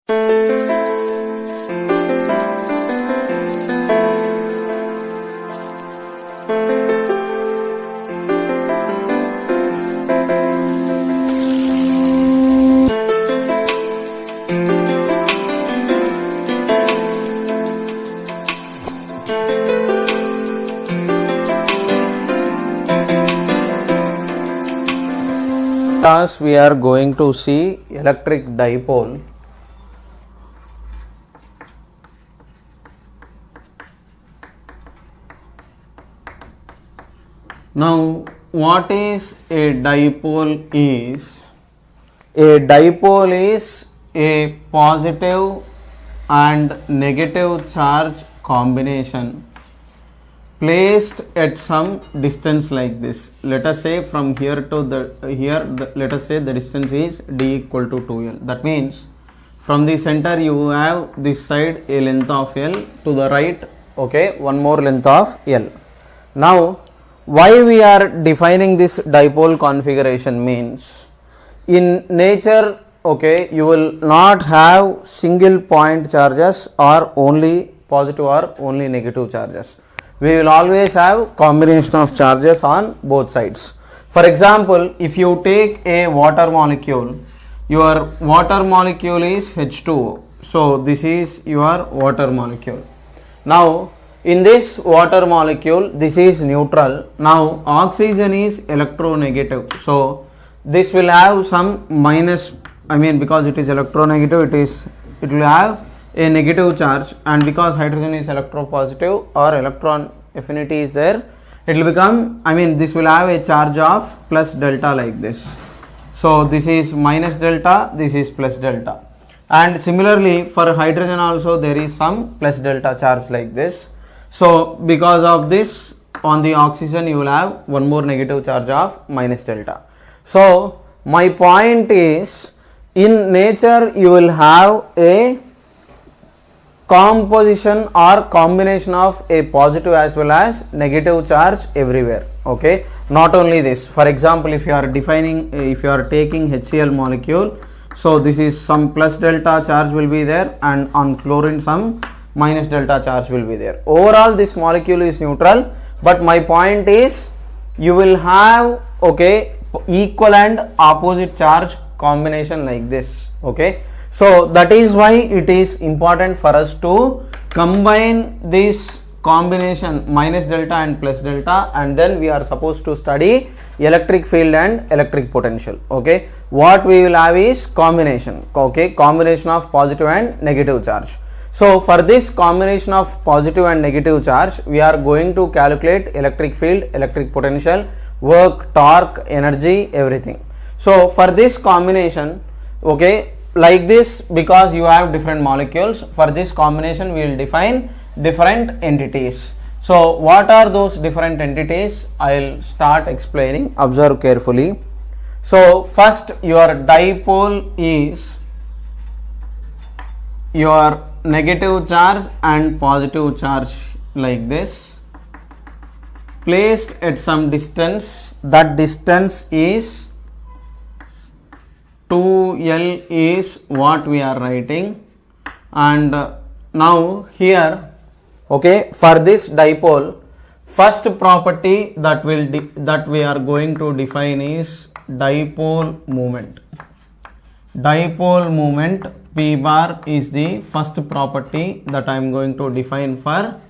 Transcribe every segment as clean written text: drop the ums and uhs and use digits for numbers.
Class we are going to see electric dipole. Now what is a dipole is? A dipole is a positive and negative charge combination placed at some distance like this. Let us say from here to let us say the distance is d equal to 2l. That means from the center you have this side a length of l, to the right one more length of l. Now why we are defining this dipole configuration means, in nature you will not have single point charges or only positive or only negative charges. We will always have combination of charges on both sides. For example, if you take a water molecule, your water molecule is H2O. So this is your water molecule. Now in this water molecule, this is neutral. Now oxygen is electronegative. So this will have some minus, because it is electronegative, it will have a negative charge, and because hydrogen is electropositive or electron affinity is there, it will become, this will have a charge of plus delta like this. So this is minus delta, this is plus delta, and similarly for hydrogen also there is some plus delta charge like this. So because of this, on the oxygen you will have one more negative charge of minus delta. So my point is, in nature you will have a composition or combination of a positive as well as negative charge everywhere. Not only this, for example, if you are taking HCl molecule, so this is some plus delta charge will be there, and on chlorine some minus delta charge will be there. Overall this molecule is neutral, but my point is you will have equal and opposite charge combination like this. So that is why it is important for us to combine this combination minus delta and plus delta, and then we are supposed to study electric field and electric potential. What we will have is combination, combination of positive and negative charge. So for this combination of positive and negative charge, we are going to calculate electric field, electric potential, work, torque, energy, everything. So for this combination, like this, because you have different molecules, for this combination we will define different entities. So what are those different entities? I will start explaining. Observe carefully. So first, your dipole is your negative charge and positive charge like this, placed at some distance. That distance is 2l is what we are writing. And now here for this dipole, first property that we are going to define is dipole moment. Dipole moment P bar is the first property that I am going to define for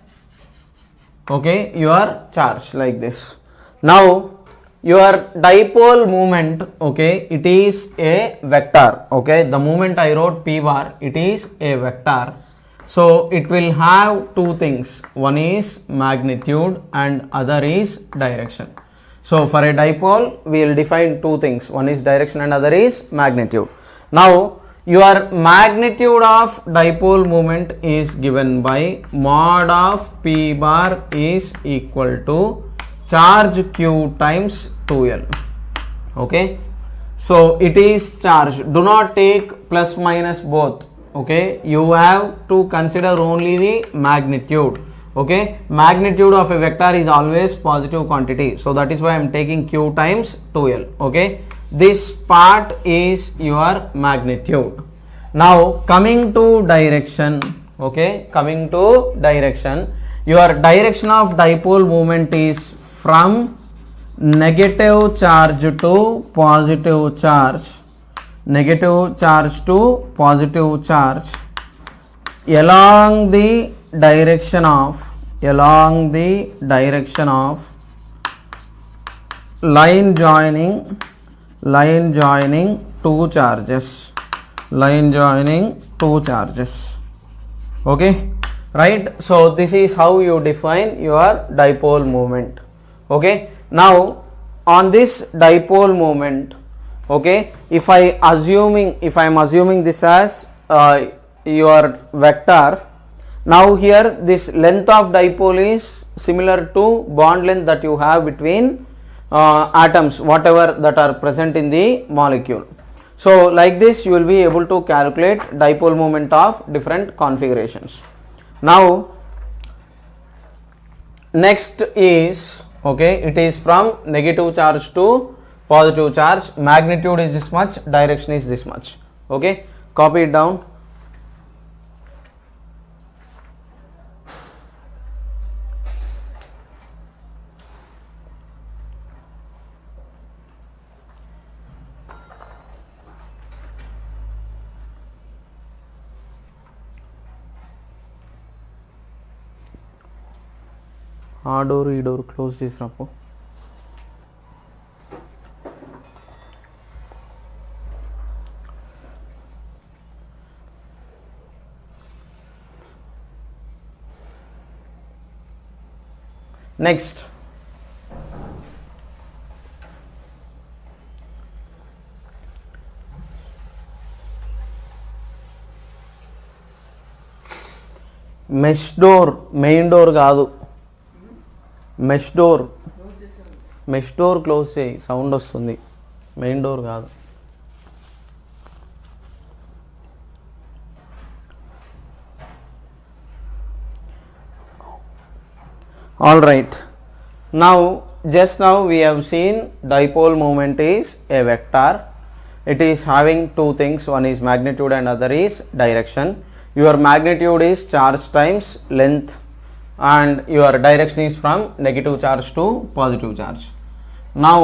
your charge like this. Now your dipole moment, it is a vector. The moment I wrote P bar, it is a vector. So it will have two things. One is magnitude and other is direction. So for a dipole, we will define two things. One is direction and other is magnitude. Now your magnitude of dipole moment is given by mod of P bar is equal to charge q times 2l. So it is charge. Do not take plus minus both. You have to consider only the magnitude. Magnitude of a vector is always positive quantity. So that is why I am taking q times 2l. This part is your magnitude. Now coming to direction, okay, coming to direction, your direction of dipole moment is from negative charge to positive charge, negative charge to positive charge along the direction of line joining two charges, okay, right? So this is how you define your dipole moment. Okay, now on this dipole moment, okay, if I am assuming this as your vector, now here this length of dipole is similar to bond length that you have between atoms, whatever that are present in the molecule. So like this you will be able to calculate dipole moment of different configurations. Now next is, okay, it is from negative charge to positive charge, magnitude is this much, direction is this much. Okay, copy it down. ఆ door ఈ door close చేసినప్పు. Next mesh door, main door కాదు, mesh door close చేయి, sound వస్తుంది, main door కాదు. All right, now just now we have seen dipole moment is a vector. It is having two things, one is magnitude and other is direction. Your magnitude is charge times length and your direction is from negative charge to positive charge. Now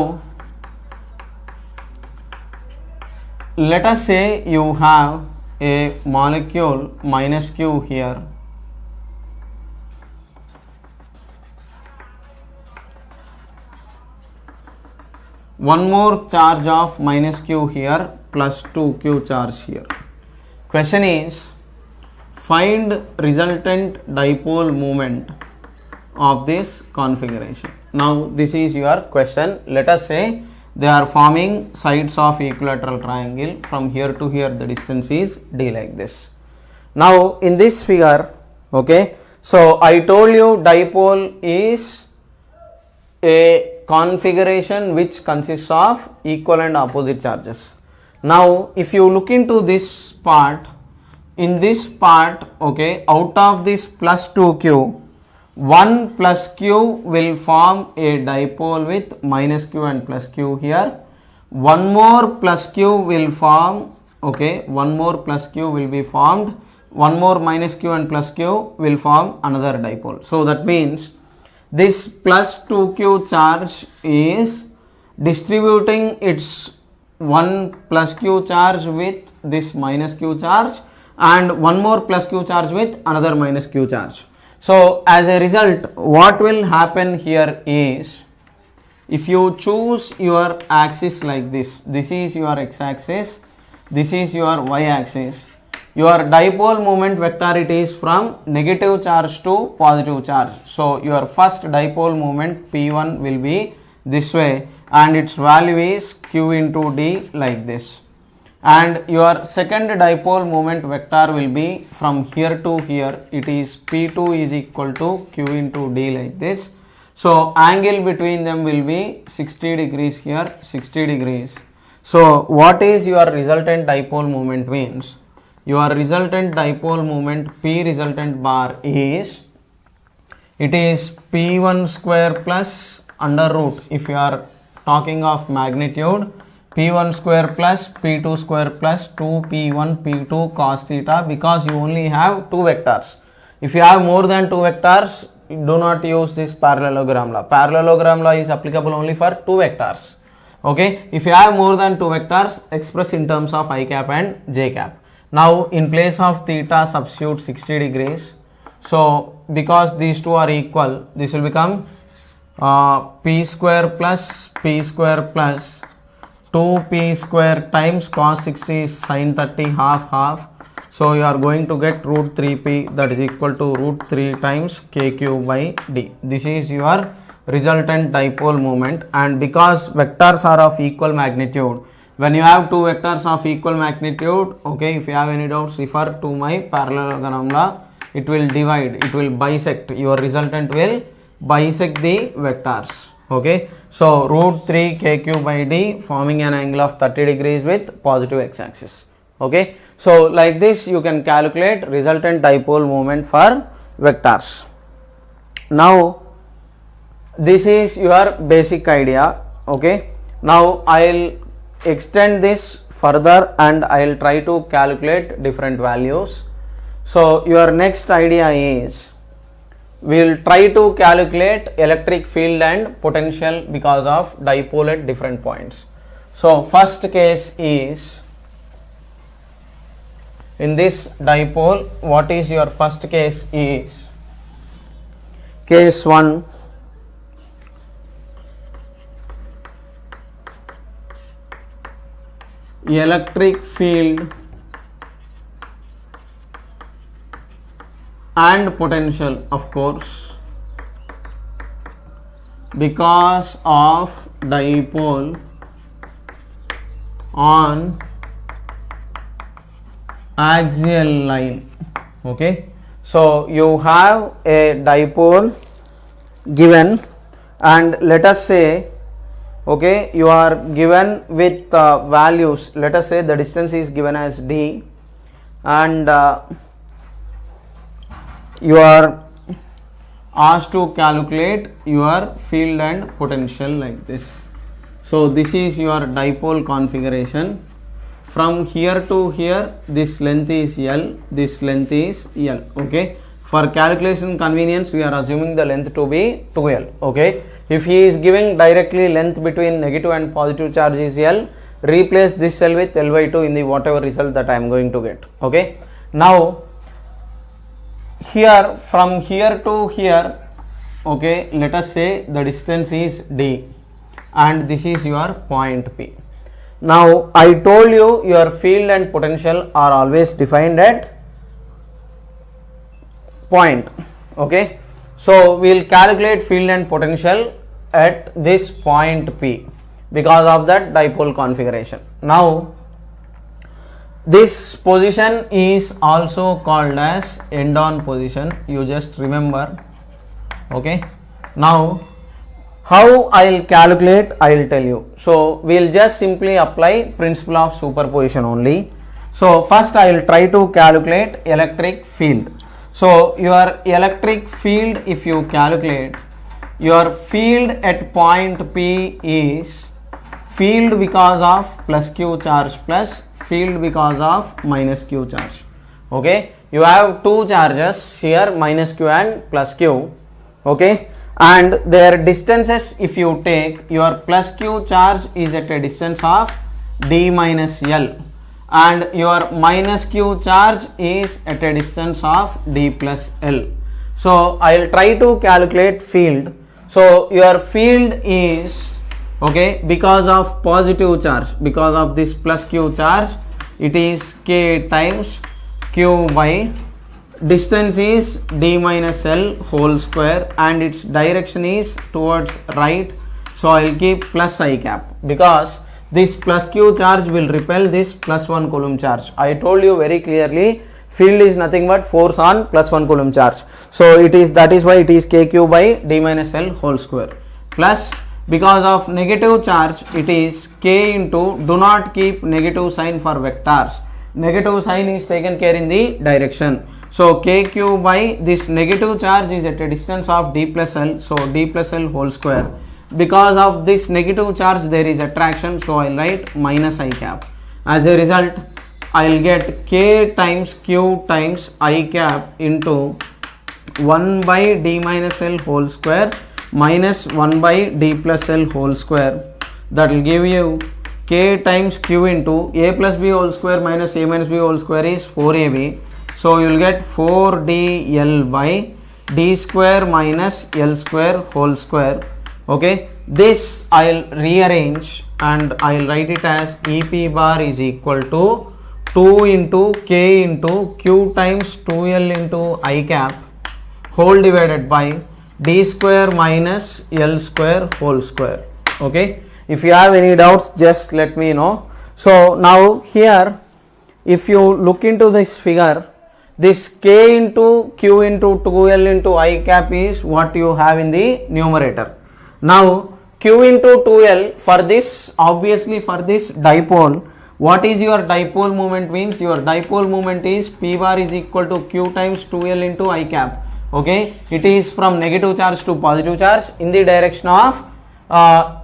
let us say you have a molecule minus q here, one more charge of minus q here plus 2q charge here. Question is, find resultant dipole moment of this configuration. Now this is your question. Let us say they are forming sides of equilateral triangle. From here to here the distance is d like this. Now in this figure, okay, so I told you dipole is a configuration which consists of equal and opposite charges. Now if you look into this part, in this part, okay, out of this plus 2q, 1 plus q will form a dipole with minus q and plus q here. One more plus q will form, okay, one more plus q will be formed, one more minus q and plus q will form another dipole. So that means this plus 2q charge is distributing its 1 plus q charge with this minus q charge and one more plus q charge with another minus q charge. So as a result, what will happen here is, if you choose your axis like this, this is your x axis, this is your y axis, your dipole moment vector, it is from negative charge to positive charge. So your first dipole moment p1 will be this way and its value is q into d like this, and your second dipole moment vector will be from here to here, it is p2 is equal to q into d like this. So angle between them will be 60 degrees here, 60 degrees. So what is your resultant dipole moment means? Your resultant dipole moment p resultant bar is, it is p1 square plus under root, if you are talking of magnitude, P1 square plus P2 square plus 2P1 P2 cos theta, because you only have two vectors. If you have more than two vectors, do not use this parallelogram law. Parallelogram law is applicable only for two vectors. Okay, if you have more than two vectors, express in terms of I cap and j cap. Now in place of theta substitute 60 degrees. So because these two are equal, this will become p square plus 2p square times cos 60 is sin 30 half. So you are going to get root 3p, that is equal to root 3 times kq by d. This is your resultant dipole moment, and because vectors are of equal magnitude, when you have two vectors of equal magnitude, okay, if you have any doubts, refer to my parallelogram law. It will divide, it will bisect, your resultant will bisect the vectors. Okay, so root 3 kq by d forming an angle of 30 degrees with positive x-axis. Okay, so like this you can calculate resultant dipole moment for vectors. Now this is your basic idea. Okay, now I'll extend this further and I'll try to calculate different values. So your next idea is, we'll try to calculate electric field and potential because of dipole at different points. So first case is, in this dipole, what is your first case is, case 1, electric field and potential, of course, because of dipole on axial line. Okay, so you have a dipole given, and let us say, okay, you are given with values, let us say the distance is given as d, and you are asked to calculate your field and potential like this. So this is your dipole configuration. From here to here, this length is L, this length is L. Okay, for calculation convenience, we are assuming the length to be 2L. Okay, if he is giving directly length between negative and positive charge is L, replace this L with L by 2 in the whatever result that I am going to get. Okay, now here, from here to here, okay, let us say the distance is d and this is your point P. Now I told you your field and potential are always defined at point. Okay, so we will calculate field and potential at this point P because of that dipole configuration. Now this position is also called as end on position, you just remember. Okay, now how I will calculate, I will tell you. So we will just simply apply principle of superposition only. So first I will try to calculate electric field. So your electric field, if you calculate, your field at point P is field because of plus q charge plus field because of minus q charge. Okay, you have two charges here, minus q and plus q. Okay, and their distances, if you take, your plus q charge is at a distance of d minus L and your minus q charge is at a distance of d plus L. So I will try to calculate field. So your field is, okay, because of positive charge, because of this plus q charge, it is k times q by distance is d minus L whole square and its direction is towards right. So I will keep plus I cap because this plus q charge will repel this plus 1 coulomb charge. I told you very clearly, field is nothing but force on plus 1 coulomb charge. So it is, that is why it is kq by d minus L whole square plus, because of negative charge, it is k into, do not keep negative sign for vectors, negative sign is taken care in the direction. So kq by this negative charge is at a distance of d plus L, so d plus L whole square, because of this negative charge there is attraction, so I'll write minus I cap. As a result, I'll get k times q times I cap into 1 by d minus L whole square minus 1 by d plus L whole square. That will give you k times q into a plus b whole square minus a minus b whole square is 4ab. So you will get 4dl by d square minus L square whole square. Okay, this I'll rearrange and I'll write it as EP bar is equal to 2 into k into q times 2L into I cap whole divided by d square minus L square whole square. Okay, if you have any doubts, just let me know. So now here, if you look into this figure, this k into q into 2L into I cap is what you have in the numerator. Now q into 2L, for this, obviously for this dipole, what is your dipole moment means? Your dipole moment is p bar is equal to q times 2L into I cap. Okay, it is from negative charge to positive charge in the direction of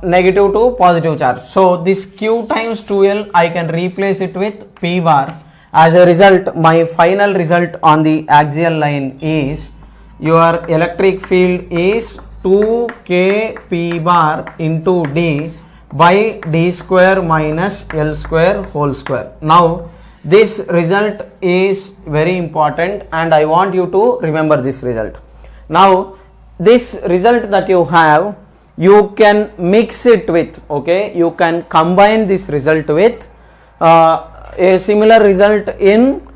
negative to positive charge. So this q times 2L I can replace it with p bar. As a result, my final result on the axial line is your electric field is 2k p bar into d by d square minus L square whole square. Now this result is very important and I want you to remember this result. Now this result that you have, you can mix it with, okay, you can combine this result with a similar result in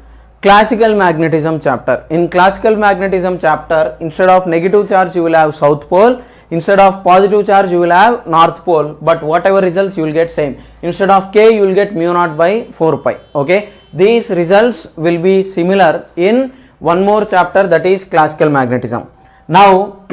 classical magnetism chapter. In classical magnetism chapter, instead of negative charge you will have south pole, instead of positive charge you will have north pole, but whatever results you will get same. Instead of k you will get mu naught by 4 pi. Okay, these results will be similar in one more chapter, that is classical magnetism. Now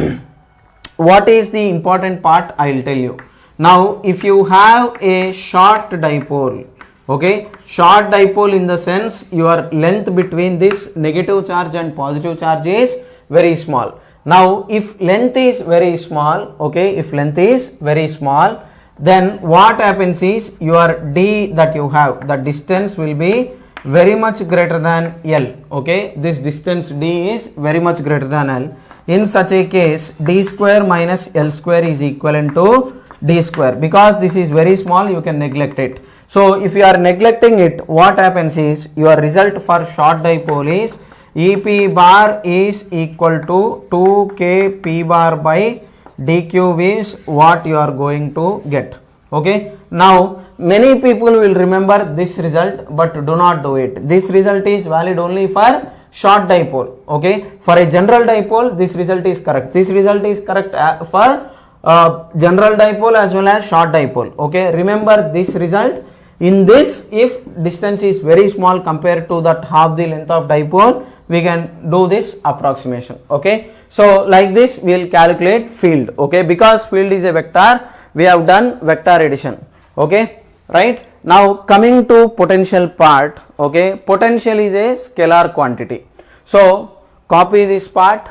what is the important part, I will tell you. Now if you have a short dipole, okay, short dipole in the sense your length between this negative charge and positive charge is very small. Now if length is very small, okay, if length is very small, then what happens is your d that you have, the distance will be very much greater than L. Okay, this distance d is very much greater than L. In such a case, d square minus L square is equivalent to d square. Because this is very small, you can neglect it. So if you are neglecting it, what happens is your result for short dipole is EP bar is equal to 2k p bar by d cube is what you are going to get. Okay, now many people will remember this result but do not do it. This result is valid only for short dipole. Okay, for a general dipole this result is correct. This result is correct for general dipole as well as short dipole. Okay, remember this result. In this, if distance is very small compared to that half the length of dipole, we can do this approximation. Okay, so like this we will calculate field. Okay, because field is a vector, we have done vector addition. Okay, right. Now coming to potential part. Okay, potential is a scalar quantity. So copy this part.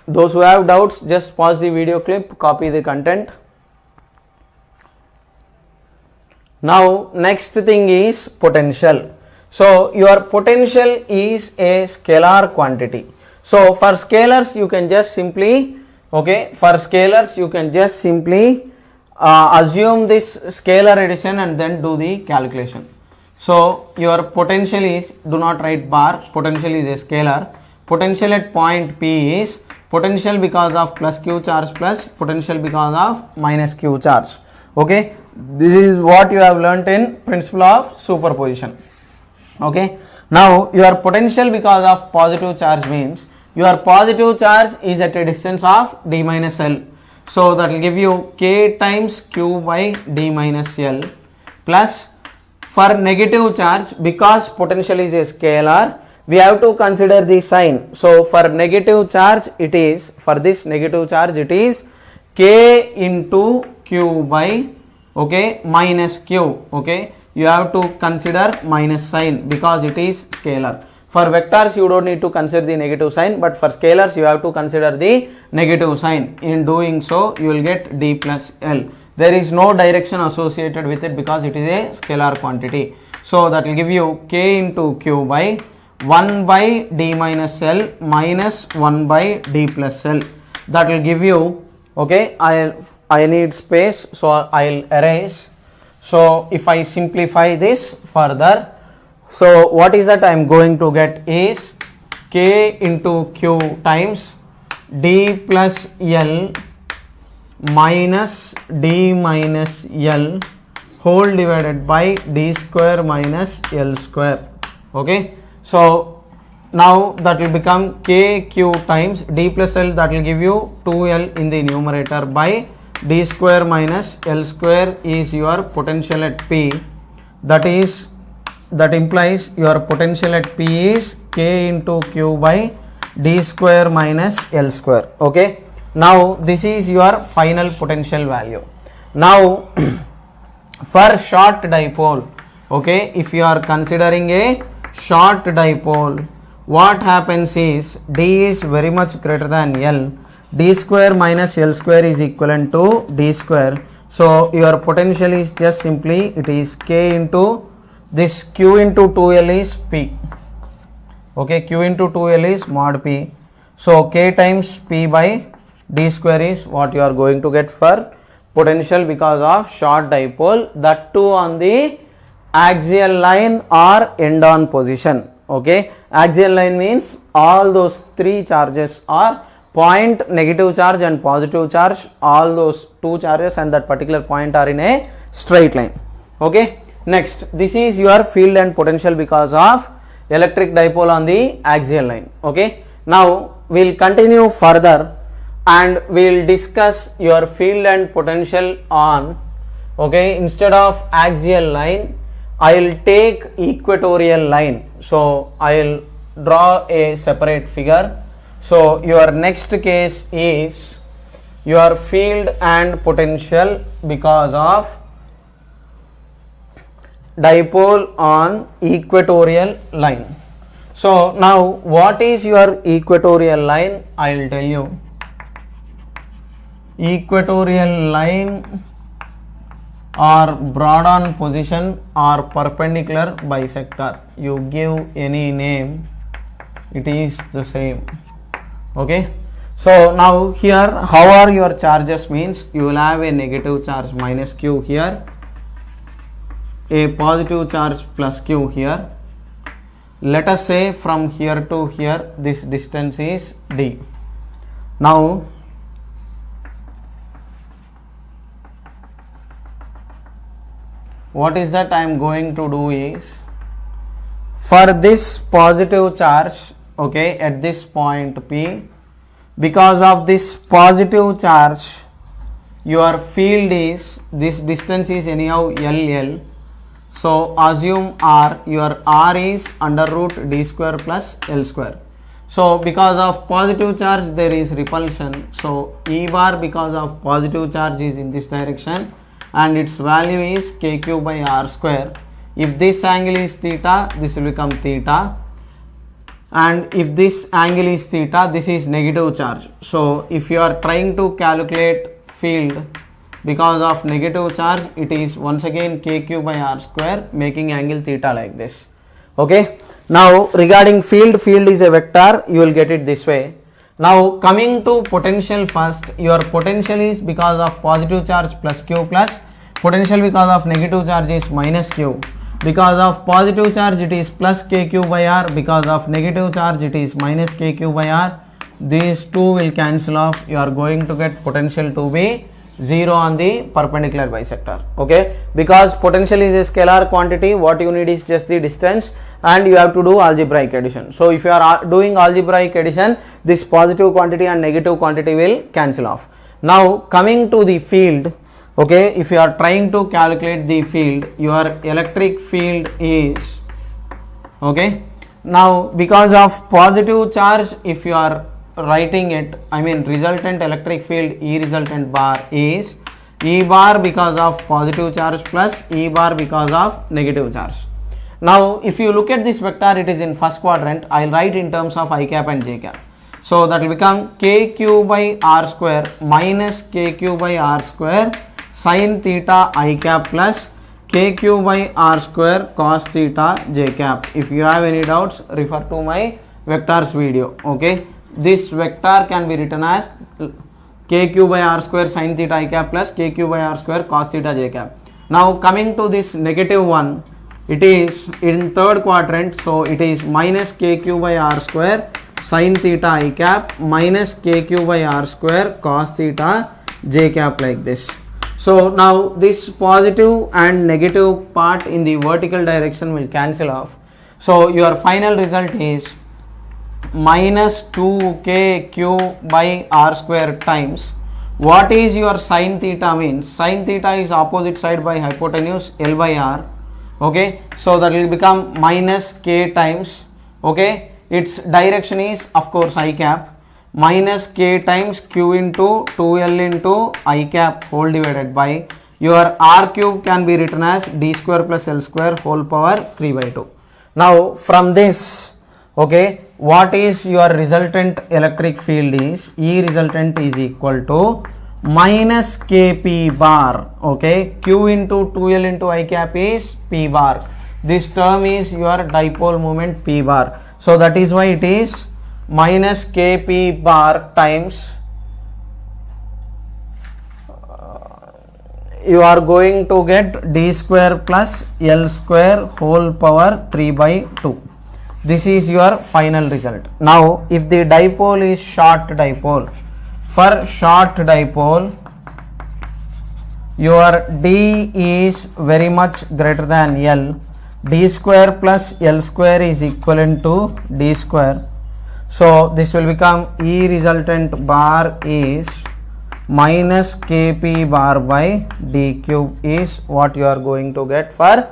Those who have doubts, just pause the video clip, copy the content. Now next thing is potential. So your potential is a scalar quantity. So for scalars you can just simply, okay, for scalars you can just simply assume this scalar addition and then do the calculation. So your potential is, do not write bar, potential is a scalar. Potential at point P is potential because of plus q charge plus potential because of minus q charge. Okay, this is what you have learnt in principle of superposition. Okay, now your potential because of positive charge means your positive charge is at a distance of d minus L. So that will give you k times q by d minus L plus, for negative charge, because potential is a scalar, we have to consider the sign. So for negative charge it is, for this negative charge it is k into q by, okay, minus q. Okay, you have to consider minus sign because it is scalar. For vectors you don't need to consider the negative sign, but for scalars you have to consider the negative sign. In doing so, you will get d plus l. There is no direction associated with it because it is a scalar quantity. So that will give you k into q by 1 by d minus l minus 1 by d plus l. That will give you, okay, I need space, so I'll erase. So if I simplify this further, so what is that I am going to get is k into q times d plus l minus d minus l whole divided by d square minus l square. Okay, so now that will become kq times d plus l, that will give you 2l in the numerator, by d square minus l square is your potential at P. That implies your potential at P is k into q by d square minus l square. Okay, now this is your final potential value. Now for short dipole, okay, if you are considering a short dipole, what happens is d is very much greater than l, d square minus l square is equivalent to d square. So your potential is just simply, it is k into this q into 2l is p. Okay, q into 2l is mod p. So k times p by d square is what you are going to get for potential because of short dipole, that too on the axial line or end on position. Okay, axial line means all those three charges are point, negative charge and positive charge, all those two charges and that particular point are in a straight line. Okay, next, this is your field and potential because of electric dipole on the axial line. Okay, now we will continue further and we will discuss your field and potential on, okay, instead of axial line I will take equatorial line. So I will draw a separate figure. So your next case is your field and potential because of dipole on equatorial line. So now what is your equatorial line? I will tell you. Equatorial line or broad on position or perpendicular bisector, you give any name, it is the same. Okay, so now here how are your charges means, you will have a negative charge minus q here, a positive charge plus q here. Let us say from here to here this distance is d. Now what is that I am going to do is, for this positive charge, okay, at this point P, because of this positive charge your field is, this distance is anyhow LL, so assume R, your R is under root d square plus L square. So because of positive charge there is repulsion, so E bar because of positive charge is in this direction and its value is kq by r square. If this angle is theta, this will become theta, and if this angle is theta, this is negative charge. So if you are trying to calculate field because of negative charge, it is once again kq by r square making angle theta like this. Okay, now regarding field is a vector, you will get it this way. Now coming to potential first, your potential is because of positive charge plus q plus, potential because of negative charge is minus q. Because of positive charge it is plus kq by r, because of negative charge it is minus kq by r. These two will cancel off, you are going to get potential to be 0 on the perpendicular bisector. Okay, because potential is a scalar quantity, what you need is just the distance and you have to do algebraic addition. So if you are doing algebraic addition, this positive quantity and negative quantity will cancel off. Now coming to the field, okay, if you are trying to calculate the field, your electric field is, okay, now because of positive charge, if you are writing it, I mean resultant electric field E resultant bar is E bar because of positive charge plus E bar because of negative charge. Now if you look at this vector, it is in first quadrant. I'll write in terms of I cap and j cap. So that will become kq by r square minus kq by r square sin theta I cap plus kq by r square cos theta j cap. If you have any doubts, refer to my vectors video. Okay, this vector can be written as kq by r square sin theta I cap plus kq by r square cos theta j cap. Now coming to this negative one, it is in third quadrant, so it is minus kq by r square sin theta I cap minus kq by r square cos theta j cap, like this. So now this positive and negative part in the vertical direction will cancel off. So your final result is minus 2kq by r square times, what is your sin theta means? Sin theta is opposite side by hypotenuse L by r. Okay, so that will become minus k times, okay, its direction is of course I cap, minus k times q into 2l into I cap whole divided by your r cube can be written as d square plus l square whole power 3 by 2. Now from this, okay, what is your resultant electric field is E resultant is equal to minus kp bar. Okay, q into 2l into I cap is p bar. This term is your dipole moment p bar. So that is why it is minus kp bar times you are going to get d square plus l square whole power 3 by 2. This is your final result. Now if the dipole is short dipole, for short dipole your d is very much greater than l, d square plus l square is equivalent to d square. So this will become E resultant bar is minus kp bar by d cube is what you are going to get for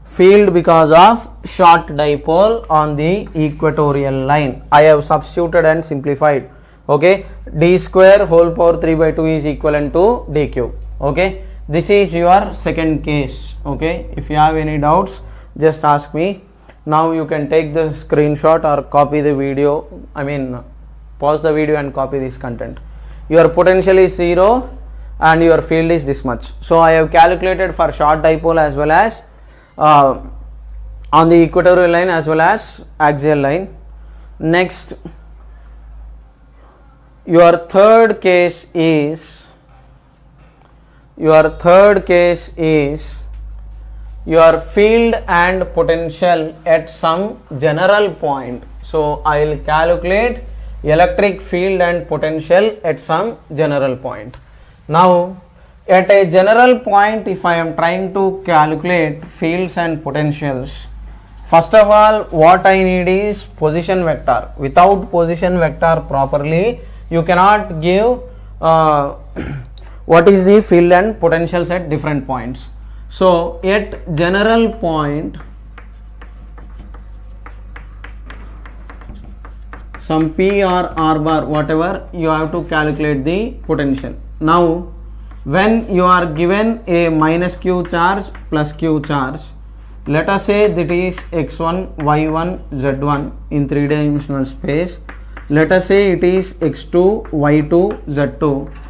field because of short dipole on the equatorial line. I have substituted and simplified. Okay, d square whole power 3 by 2 is equivalent to d cube. Okay, this is your second case. Okay, if you have any doubts, just ask me. Now you can take the screenshot or copy the video, pause the video and copy this content. Your potential is 0 and your field is this much. So I have calculated for short dipole as well as on the equatorial line as well as axial line. Next, your third case is your field and potential at some general point. So I will calculate electric field and potential at some general point. Now at a general point, if I am trying to calculate fields and potentials, first of all what I need is position vector. Without position vector properly you cannot give what is the field and potentials at different points. So at general point, some p or r bar whatever, you have to calculate the potential. Now when you are given a minus q charge plus q charge, let us say that is x1 y1 z1 in 3-dimensional space, let us say it is x2 y2 z2.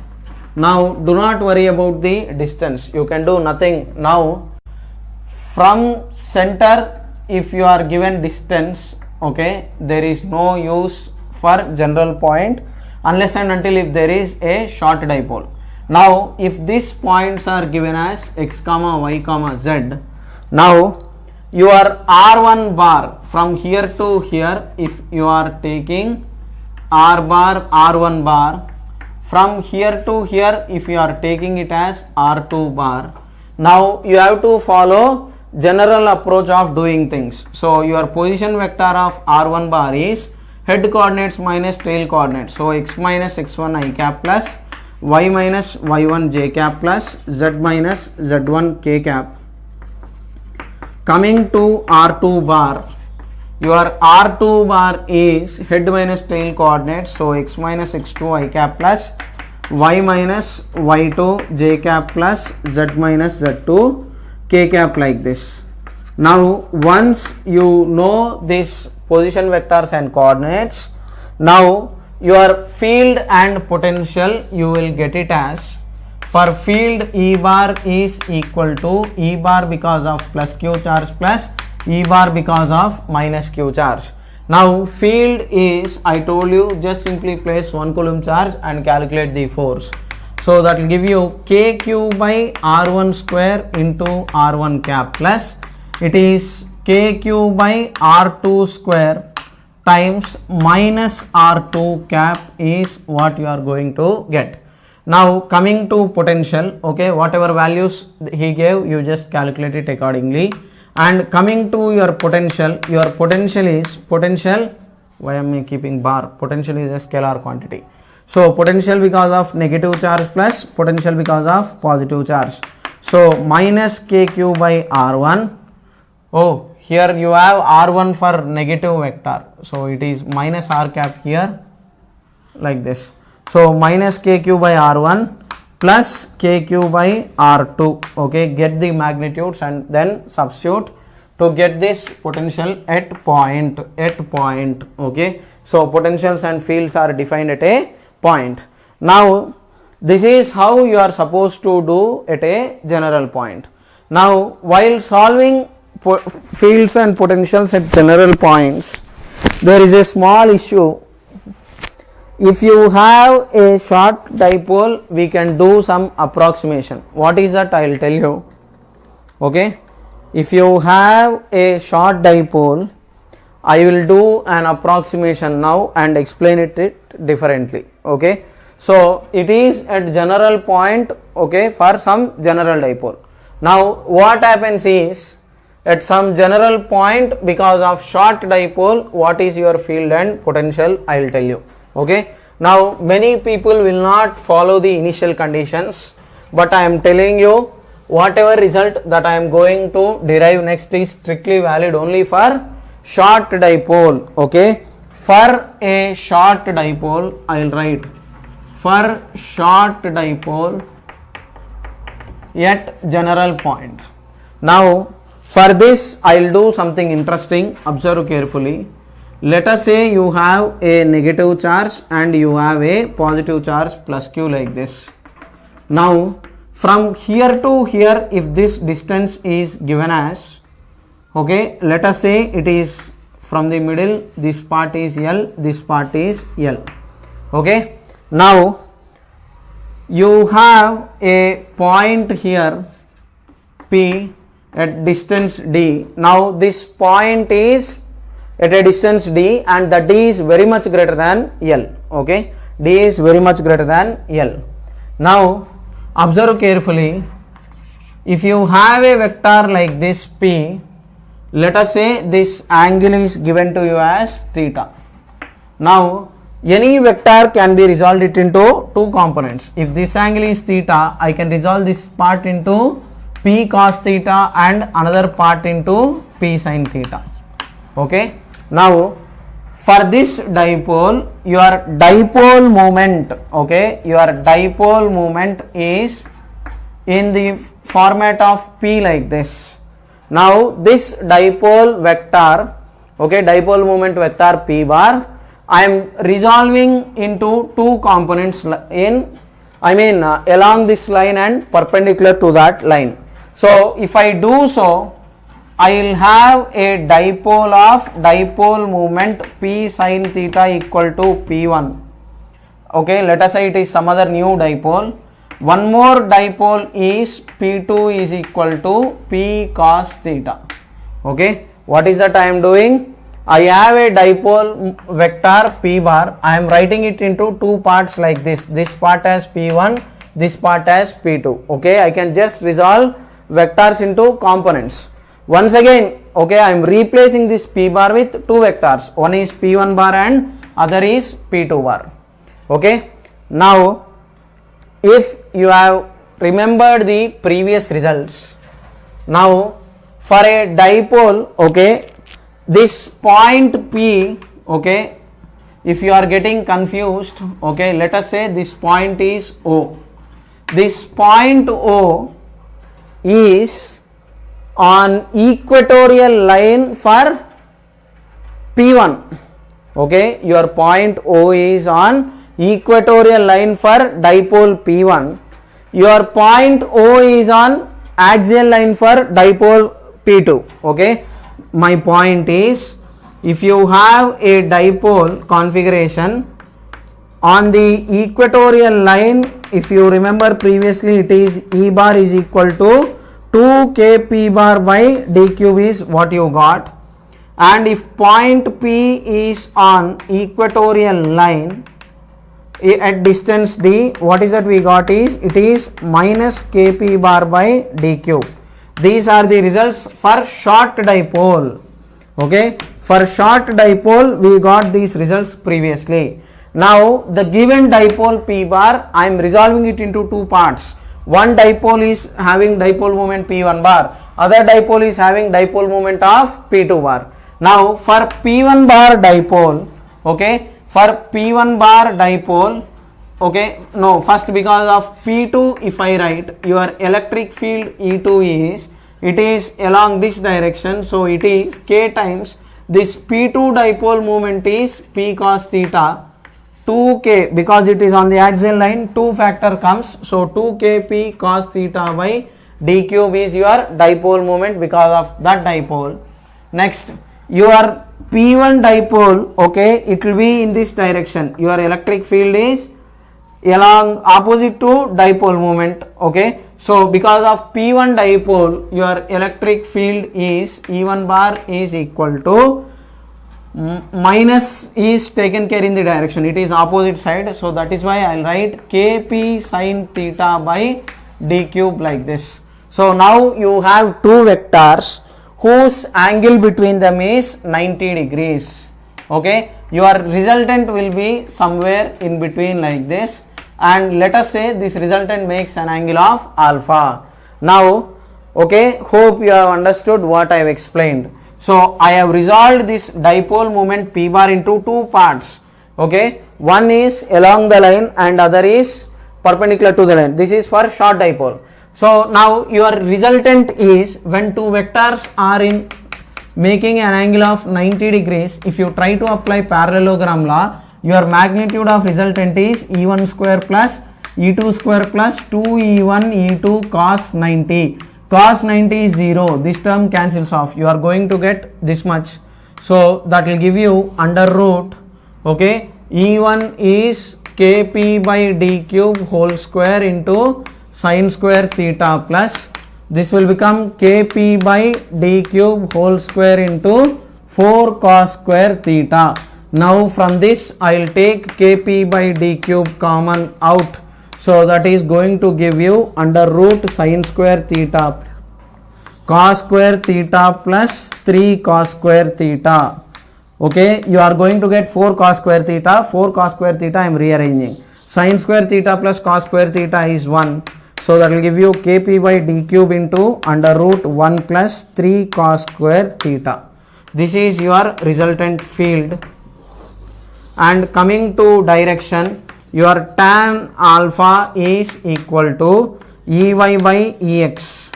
Now do not worry about the distance, you can do nothing. Now from center, if you are given distance, okay, there is no use for general point unless and until if there is a short dipole. Now if these points are given as x comma y comma z, now your r1 bar from here to here, if you are taking r bar r1 bar, from here to here if you are taking it as r2 bar. Now you have to follow general approach of doing things. So your position vector of r1 bar is head coordinates minus tail coordinates. So x minus x1 I cap plus y minus y1 j cap plus z minus z1 k cap. Coming to r2 bar, your r2 bar is head minus tail coordinates. So x minus x2 I cap plus y minus y2 j cap plus z minus z2 k cap, like this. Now once you know these position vectors and coordinates, now your field and potential you will get it as, for field E bar is equal to E bar because of plus Q charge plus E bar because of minus Q charge. Now field is, I told you, just simply place 1 coulomb charge and calculate the force. So that will give you kq by r1 square into r1 cap plus it is kq by r2 square times minus r2 cap is what you are going to get. Now coming to potential, okay, whatever values he gave you just calculate it accordingly. And coming to your potential is potential, why am I keeping bar, potential is a scalar quantity. So potential because of negative charge plus potential because of positive charge. So minus kq by r1. Oh, here you have r1 for negative vector. So it is minus r cap here like this. So minus kq by r1 plus kq by r2. Okay, get the magnitudes and then substitute to get this potential at point. Okay, so potentials and fields are defined at a point. Now this is how you are supposed to do at a general point. Now while solving fields and potentials at general points, there is a small issue. If you have a short dipole, we can do some approximation. What is that? I will tell you. Okay, if you have a short dipole, I will do an approximation now and explain it differently. Okay, so it is at general point, okay, for some general dipole. Now what happens is, at some general point because of short dipole, what is your field and potential, I will tell you. Okay, now many people will not follow the initial conditions, but I am telling you whatever result that I am going to derive next is strictly valid only for short dipole. Okay, for a short dipole I will write for short dipole at general point. Now for this I will do something interesting, observe carefully. Let us say you have a negative charge and you have a positive charge plus q like this. Now from here to here, if this distance is given as, okay, let us say it is from the middle, this part is L, this part is L. Okay, now you have a point here P at distance D. Now this point is at a distance D and the D is very much greater than L. Okay, D is very much greater than L. Now observe carefully, if you have a vector like this P, let us say this angle is given to you as theta. Now any vector can be resolved it into two components. If this angle is theta, I can resolve this part into P cos theta and another part into P sin theta. Okay, now for this dipole, your dipole moment, okay, your dipole moment is in the format of P like this. Now this dipole vector, okay, dipole moment vector P bar, I am resolving into two components along this line and perpendicular to that line. So if I do so, I will have a dipole of dipole moment P sin theta equal to P1. Okay, let us say it is some other new dipole. One more dipole is P2 is equal to P cos theta. Okay, what is that I am doing? I have a dipole vector P bar. I am writing it into two parts like this. This part as P1, this part as P2. Okay, I can just resolve vectors into components. Once again, okay, I am replacing this P bar with two vectors. One is P1 bar and other is P2 bar. Okay, now if you have remembered the previous results, now for a dipole, okay, this point P, okay, if you are getting confused, okay, let us say this point is O. This point O is on equatorial line for P1. Okay, your point O is on equatorial line for dipole P1. Your point O is on axial line for dipole P2. Okay, my point is, if you have a dipole configuration on the equatorial line, if you remember previously, it is E bar is equal to 2k P bar by d cube is what you got. And if point P is on equatorial line at distance d, what is that we got is, it is minus kp bar by d cube. These are the results for short dipole. Okay, for short dipole we got these results previously. Now the given dipole P bar, I am resolving it into two parts. One dipole is having dipole moment P1 bar, other dipole is having dipole moment of P2 bar. Now for P1 bar dipole, okay, for P1 bar dipole, okay, no, first because of P2, if I write, your electric field E2 is, it is along this direction, so it is k times this P2 dipole moment is P cos theta 2k, because it is on the axial line, 2 factor comes, so 2k P cos theta by d cube is your dipole moment because of that dipole. Next, your P1 dipole, okay, it will be in this direction, your electric field is along opposite to dipole moment. Okay, so because of P1 dipole, your electric field is E1 bar is equal to minus is taken care in the direction, it is opposite side, so that is why I will write kp sin theta by d cube like this. So now you have two vectors whose angle between them is 90 degrees. Okay, your resultant will be somewhere in between like this, and let us say this resultant makes an angle of alpha. Now, okay, hope you have understood what I have explained. So I have resolved this dipole moment P bar into two parts. Okay, one is along the line and other is perpendicular to the line. This is for short dipole. So now your resultant is, when two vectors are in making an angle of 90 degrees, if you try to apply parallelogram law, your magnitude of resultant is E1 square plus E2 square plus 2E1 E2 cos 90. Cos 90 is 0, this term cancels off, you are going to get this much, so that will give you under root, okay, E1 is kp by d cube whole square into sin square theta plus, this will become kp by d cube whole square into 4 cos square theta. Now from this I will take kp by d cube common out, so that is going to give you under root sin square theta cos square theta plus 3 cos square theta. Okay, you are going to get 4 cos square theta. 4 cos square theta I am rearranging. Sin square theta plus cos square theta is 1. So that will give you kp by d cube into under root 1 plus 3 cos square theta. This is your resultant field. And coming to direction, your tan alpha is equal to Ey by Ex,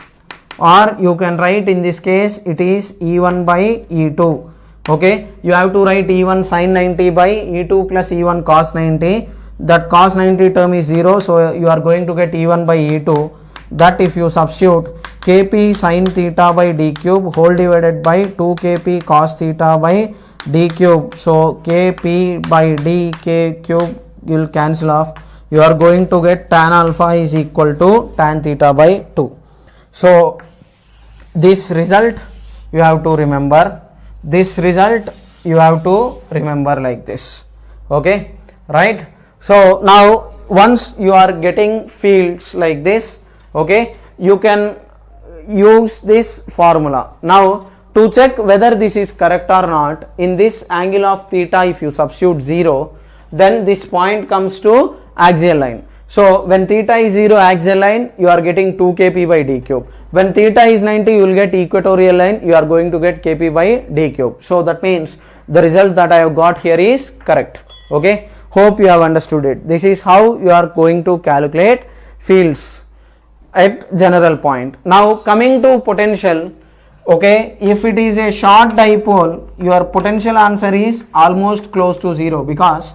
or you can write in this case it is E1 by E2. Okay, you have to write E1 sin 90 by E2 plus E1 cos 90. That cos 90 term is 0, so you are going to get E1 by E2. That if you substitute kp sin theta by d cube whole divided by 2 kp cos theta by d cube, so kp by d k cube will cancel off, you are going to get tan alpha is equal to tan theta by 2. So this result you have to remember, this result you have to remember like this. Okay, right? So now once you are getting fields like this, okay, you can use this formula. Now to check whether this is correct or not, in this angle of theta if you substitute 0, then this point comes to axial line. So when theta is 0 axial line, you are getting 2 kp by d cube. When theta is 90, you will get equatorial line, you are going to get kp by d cube. So that means the result that I have got here is correct. Okay, hope you have understood it. This is how you are going to calculate fields at general point. Now coming to potential, Okay, if it is a short dipole, your potential answer is almost close to 0, because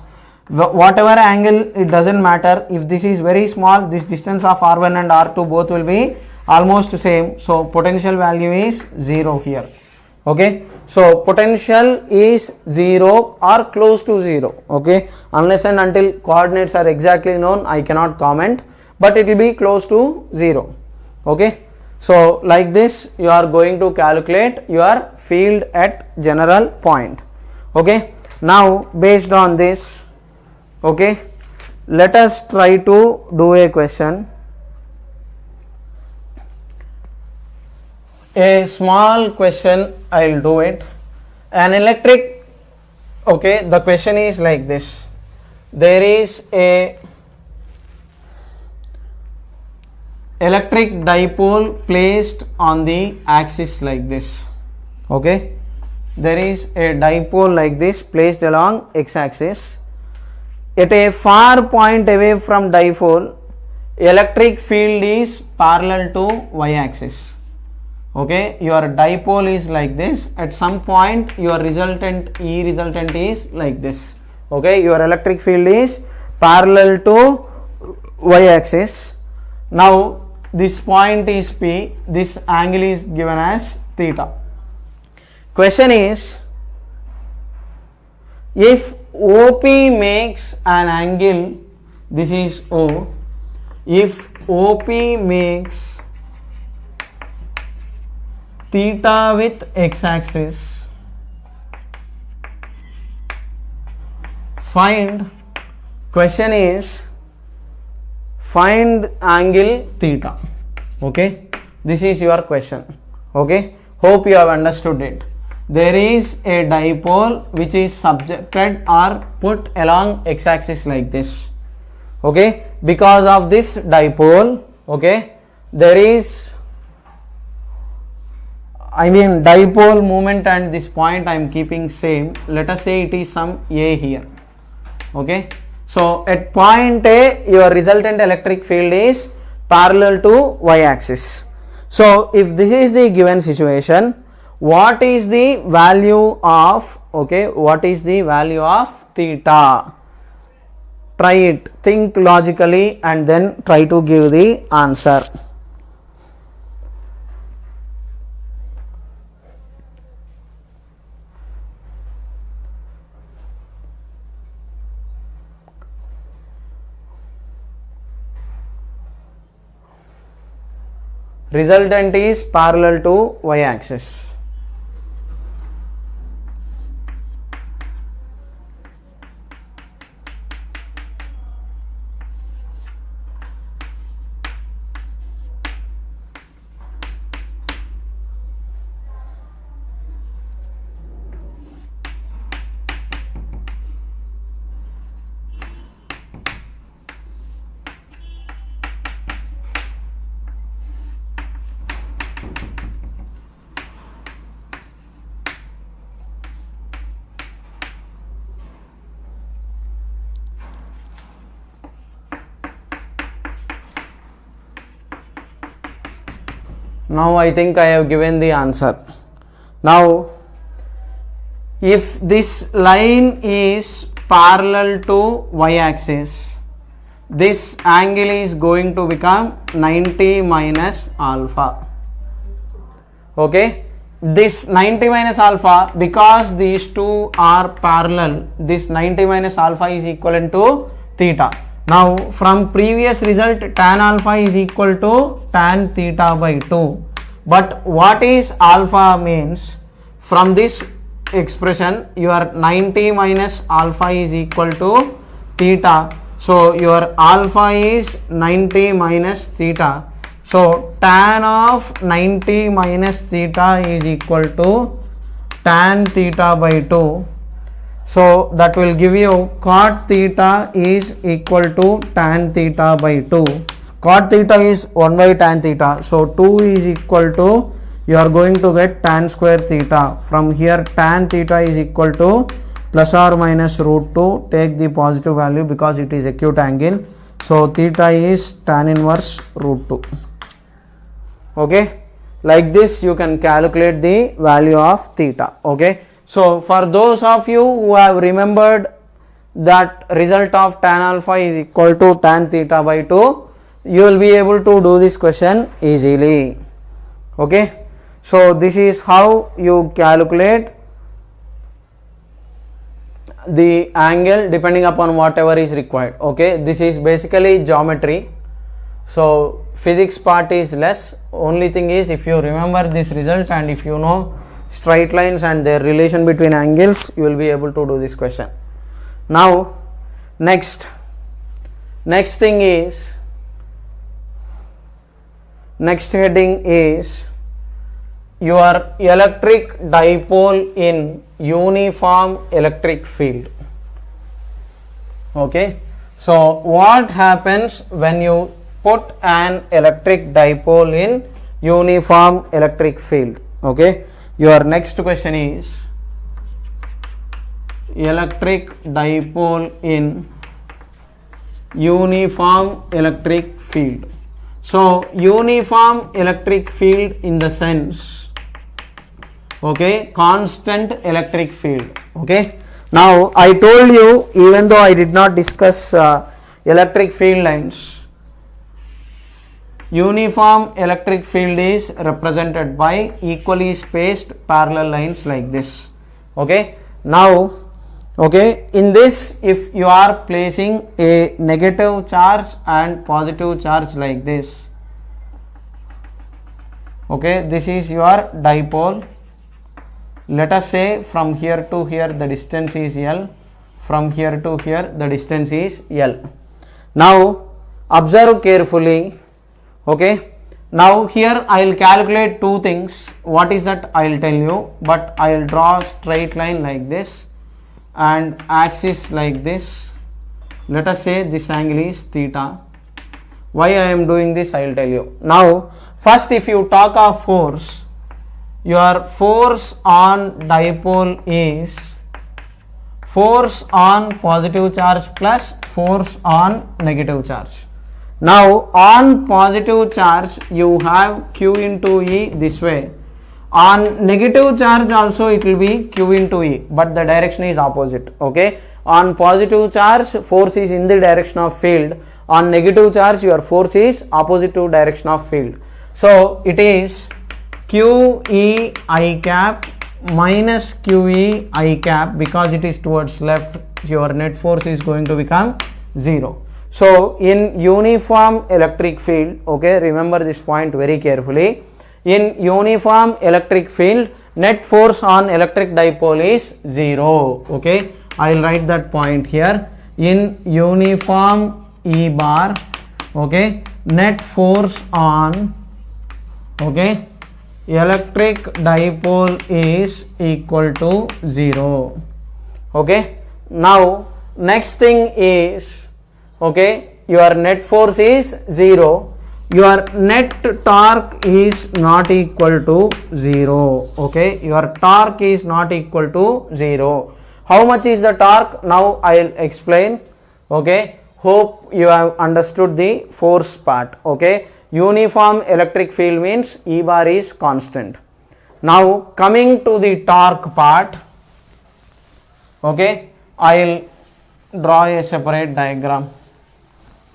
whatever angle, it doesn't matter. If this is very small, this distance of R1 and R2 both will be almost same, so potential value is 0 here. Okay, so potential is 0 or close to 0. Okay, unless and until coordinates are exactly known, I cannot comment, but it will be close to 0. Okay, so like this you are going to calculate your field at general point. Okay, now based on this, okay, let us try to do a question. A small question, I will do it. An electric, okay, the question is like this. There is a electric dipole placed on the axis like this. Okay, there is a dipole like this placed along x-axis. At a far point away from dipole, electric field is parallel to y-axis. Okay, your dipole is like this. At some point your resultant E resultant is like this. Okay, your electric field is parallel to y-axis. Now this point is P, this angle is given as theta. Question is, if OP makes an angle, this is O, if OP makes theta with x-axis, find, question is find angle theta. Okay, this is your question. Okay, hope you have understood it. There is a dipole which is subjected or put along x-axis like this. Okay, because of this dipole, okay, there is, I mean, dipole moment and this point I am keeping same. Let us say it is some A here. Okay, so at point A your resultant electric field is parallel to y-axis. So if this is the given situation, what is the value of, okay, what is the value of theta? Try it, think logically and then try to give the answer. Resultant is parallel to y-axis. Now I think I have given the answer. Now if this line is parallel to y-axis, this angle is going to become 90 minus alpha. Okay, this 90 minus alpha, because these two are parallel, this 90 minus alpha is equivalent to theta. Now from previous result, tan alpha is equal to tan theta by 2. But what is alpha means? From this expression, your 90 minus alpha is equal to theta. So your alpha is 90 minus theta. So tan of 90 minus theta is equal to tan theta by 2. So that will give you cot theta is equal to tan theta by 2. Cot theta is 1 by tan theta. So 2 is equal to, you are going to get tan square theta. From here tan theta is equal to plus or minus root 2. Take the positive value because it is acute angle. So theta is tan inverse root 2. Okay. like this you can calculate the value of theta. Okay, so for those of you who have remembered that result of tan alpha is equal to tan theta by 2, you will be able to do this question easily. Okay, so this is how you calculate the angle depending upon whatever is required. Okay, this is basically geometry, so physics part is less. Only thing is, if you remember this result and if you know straight lines and their relation between angles, you will be able to do this question. Now next thing is, next heading is your electric dipole in uniform electric field. Okay, so what happens when you put an electric dipole in uniform electric field? Okay, your next question is electric dipole in uniform electric field. So uniform electric field in the sense, okay, constant electric field. Okay, now I told you, even though I did not discuss electric field lines, uniform electric field is represented by equally spaced parallel lines like this. Okay, now okay, in this, if you are placing a negative charge and positive charge like this, okay, this is your dipole. Let us say from here to here the distance is L, from here to here the distance is L. Now observe carefully. Okay, now here I will calculate two things. What is that I will tell you, but I will draw a straight line like this and axis like this. Let us say this angle is theta. Why I am doing this, I will tell you. Now first, if you talk of force, your force on dipole is force on positive charge plus force on negative charge. Now on positive charge you have Q into E this way. On negative charge also it will be Q into E, but the direction is opposite. Okay, on positive charge force is in the direction of field, on negative charge your force is opposite to direction of field. So it is Q E I cap minus Q E I cap, because it is towards left, your net force is going to become 0. So in uniform electric field, okay, remember this point very carefully. In uniform electric field, net force on electric dipole is 0. Okay, I will write that point here. In uniform E bar, okay, net force on, okay, electric dipole is equal to 0. Okay, now next thing is, okay, your net force is 0, your net torque is not equal to 0. Okay, your torque is not equal to 0. How much is the torque? Now I will explain. Okay, hope you have understood the force part. Okay, uniform electric field means E bar is constant. Now coming to the torque part, okay, I will draw a separate diagram.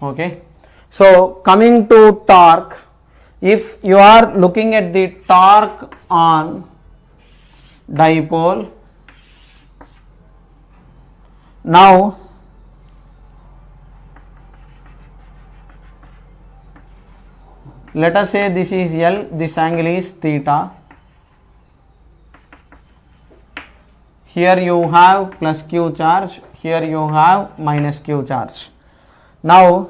Okay, so coming to torque, if you are looking at the torque on dipole, now let us say this is L, this angle is theta. Here you have plus Q charge, here you have minus Q charge. Now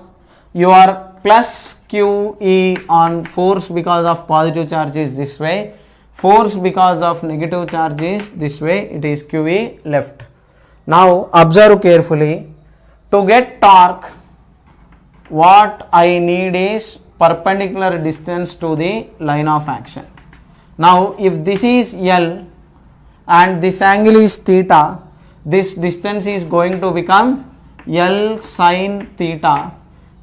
your plus QE on force because of positive charge is this way, force because of negative charge is this way, it is QE left. Now observe carefully. To get torque, what I need is perpendicular distance to the line of action. Now if this is L and this angle is theta, this distance is going to become L sin theta.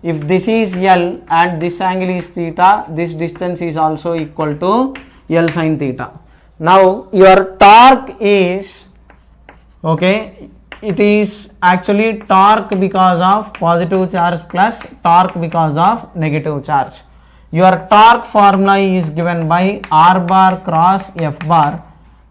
if this is L and this angle is theta, this distance is also equal to L sin theta. Now your torque is, okay, it is actually torque because of positive charge plus torque because of negative charge. Your torque formula is given by R bar cross F bar,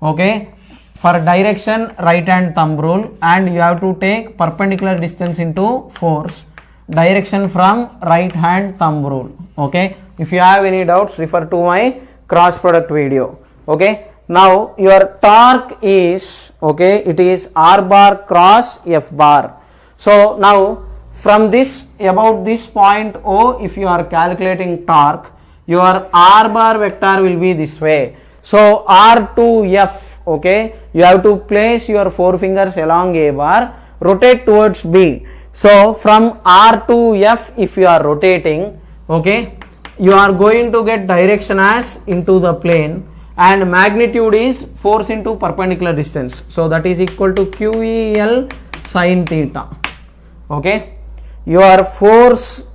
okay, for direction right hand thumb rule, and you have to take perpendicular distance into force, direction from right hand thumb rule. Okay, if you have any doubts, refer to my cross product video. Okay, now your torque is, okay, it is R bar cross F bar. So now from this, about this point O, if you are calculating torque, your R bar vector will be this way. So R to F, okay, you have to place your four fingers along A bar, rotate towards B. So from R to F, if you are rotating, okay, you are going to get direction as into the plane, and magnitude is force into perpendicular distance. So that is equal to QEL sin theta. Okay, your force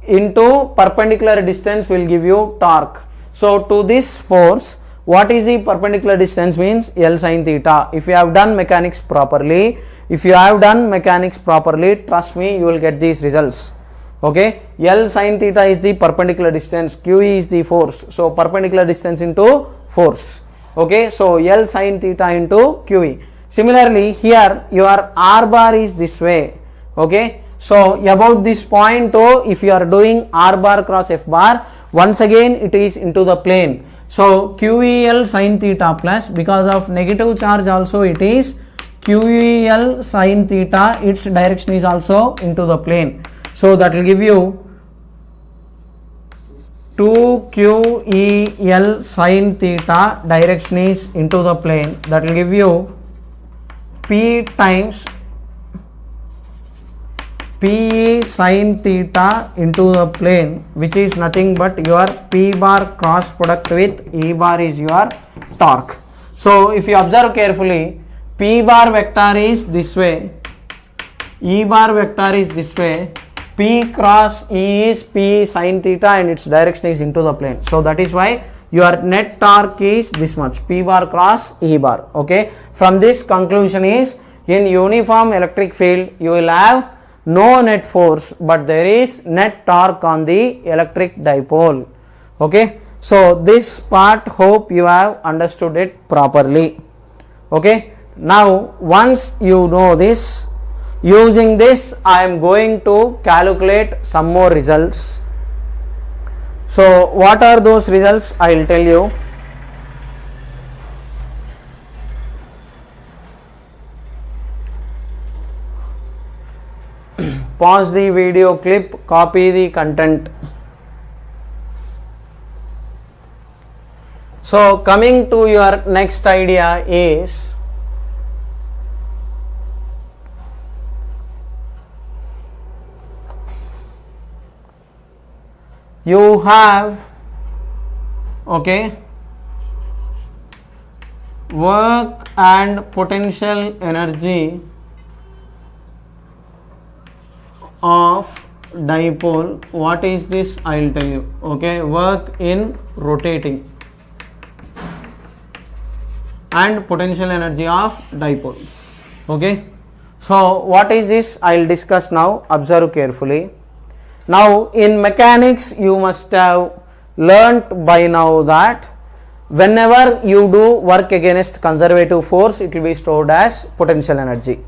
into perpendicular distance will give you torque. So to this force, what is the perpendicular distance means L sin theta. If you have done mechanics properly, trust me, you will get these results. Okay, L sin theta is the perpendicular distance, QE is the force. So perpendicular distance into force. Okay, so L sin theta into QE. Similarly here your R bar is this way. Okay, so about this point O, if you are doing R bar cross F bar, once again it is into the plane. So QEL sin theta plus, because of negative charge also it is QEL sin theta, its direction is also into the plane. So that will give you 2QEL sin theta, direction is into the plane. That will give you P times PE sin theta into the plane, which is nothing but your P bar cross product with E bar is your torque. So if you observe carefully, P bar vector is this way, E bar vector is this way, P cross E is P sin theta and its direction is into the plane. So that is why your net torque is this much, P bar cross E bar. Okay, from this conclusion is, in uniform electric field you will have no net force, but there is net torque on the electric dipole. Okay, so this part hope you have understood it properly. Okay, now once you know this, using this I am going to calculate some more results. So what are those results? I will tell you. Pause the video clip, copy the content. So coming to your next idea is, you have, okay, work and potential energy of dipole. What is this? I will tell you. Okay, work in rotating and potential energy of dipole. Okay, so what is this? I will discuss now. Observe carefully. Now in mechanics you must have learnt by now that whenever you do work against conservative force, it will be stored as potential energy.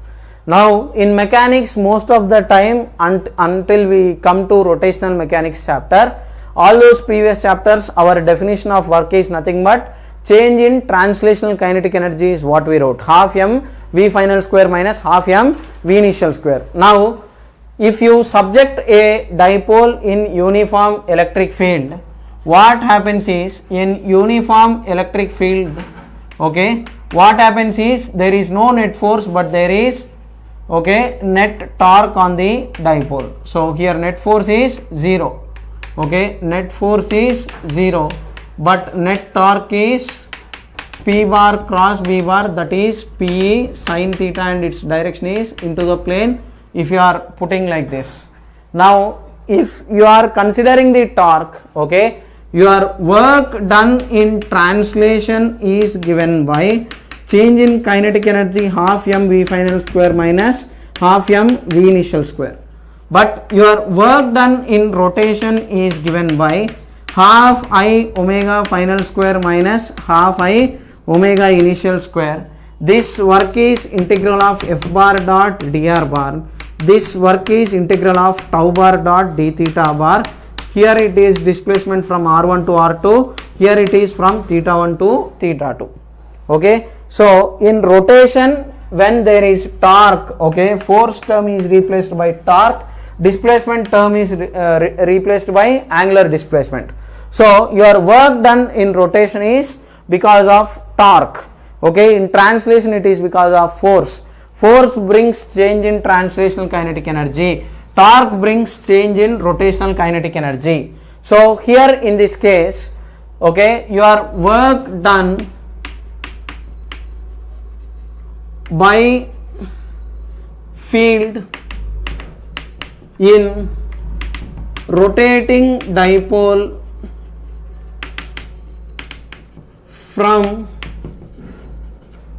Now in mechanics, most of the time until we come to rotational mechanics chapter, all those previous chapters, our definition of work is nothing but change in translational kinetic energy is what we wrote, half m v final square minus half m v initial square. Now if you subject a dipole in uniform electric field, what happens is, in uniform electric field, okay, what happens is there is no net force but there is, okay, net torque on the dipole. So here net force is 0, okay, net force is 0, but net torque is P bar cross B bar, that is PE sin theta and its direction is into the plane if you are putting like this. Now if you are considering the torque, okay, your work done in translation is given by change in kinetic energy half m v final square minus half m v initial square. But your work done in rotation is given by half I omega final square minus half I omega initial square. This work is integral of f bar dot dr bar. This work is integral of tau bar dot d theta bar. Here it is displacement from r1 to r2. Here it is from theta 1 to theta 2. Okay. So in rotation, when there is torque, okay, force term is replaced by torque, displacement term is replaced by angular displacement. So your work done in rotation is because of torque. Okay, in translation it is because of force. Force brings change in translational kinetic energy. Torque brings change in rotational kinetic energy. So here in this case, okay, your work done by field in rotating dipole from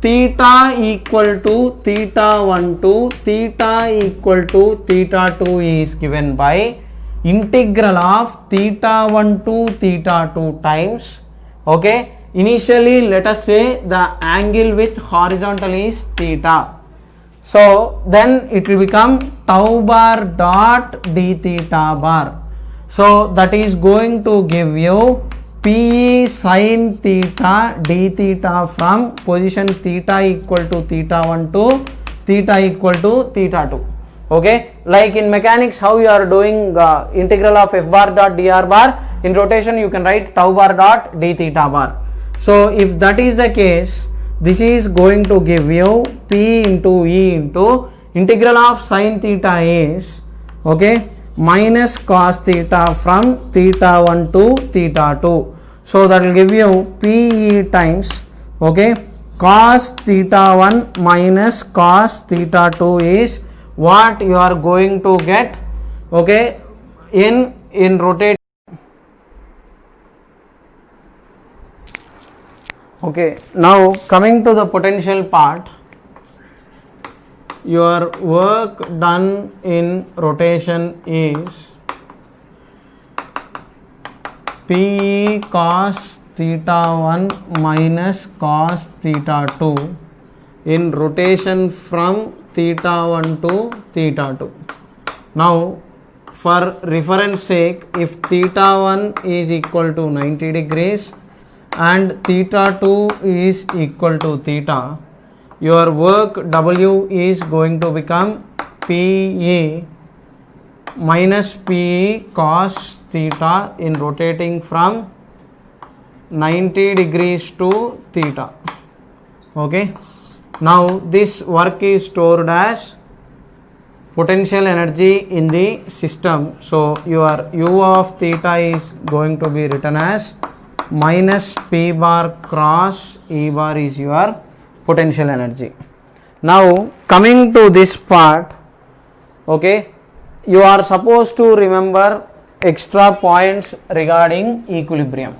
theta equal to theta 1 to theta equal to theta 2 is given by integral of theta 1 to theta 2 times, okay, initially let us say the angle with horizontal is theta. So then it will become tau bar dot d theta bar. So that is going to give you P sin theta d theta from position theta equal to theta 1 to theta equal to theta 2. Okay, like in mechanics how you are doing integral of f bar dot dr bar, in rotation you can write tau bar dot d theta bar. So if that is the case, this is going to give you P into E into integral of sin theta is, okay, minus cos theta from theta 1 to theta 2. So that will give you P E times, okay, cos theta 1 minus cos theta 2 is what you are going to get, okay, in rotate. Okay, now coming to the potential part, your work done in rotation is P cos theta 1 minus cos theta 2 in rotation from theta 1 to theta 2. Now for reference sake, if theta 1 is equal to 90 degrees and theta 2 is equal to theta, your work W is going to become PE minus PE cos theta in rotating from 90 degrees to theta. Okay, now this work is stored as potential energy in the system. So your U of theta is going to be written as minus P bar cross E bar is your potential energy. Now coming to this part, okay, you are supposed to remember extra points regarding equilibrium.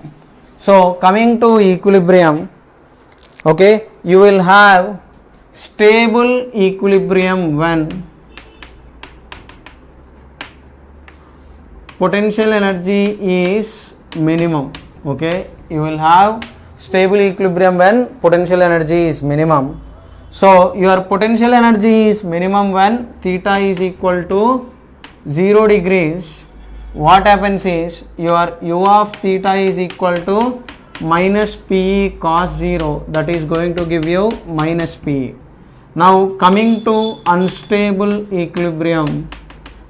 So coming to equilibrium, okay, you will have stable equilibrium when potential energy is minimum. Okay, you will have stable equilibrium when potential energy is minimum. So your potential energy is minimum when theta is equal to 0 degrees. What happens is your U of theta is equal to minus PE cos 0, that is going to give you minus PE. Now coming to unstable equilibrium,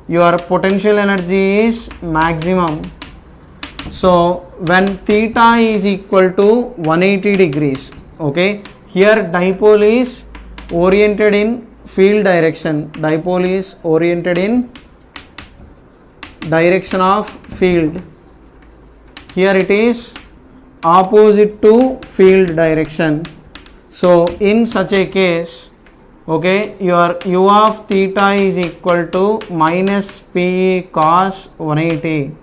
your potential energy is maximum. So when theta is equal to 180 degrees, okay, here dipole is oriented in field direction, dipole is oriented in direction of field, here it is opposite to field direction. So in such a case, Okay, your u of theta is equal to minus P cos 180.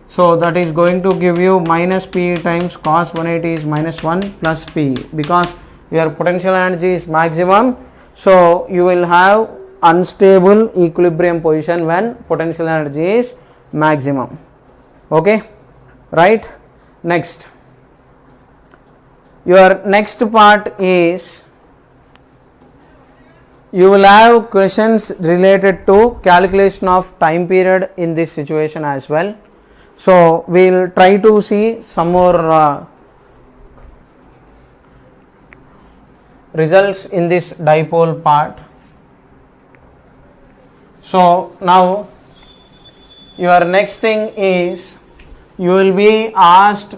So that is going to give you minus P times cos 180 is minus 1 plus P, because your potential energy is maximum. So you will have unstable equilibrium position when potential energy is maximum. Okay, right? Next, your next part is you will have questions related to calculation of time period in this situation as well. So we will try to see some more results in this dipole part. So now your next thing is you will be asked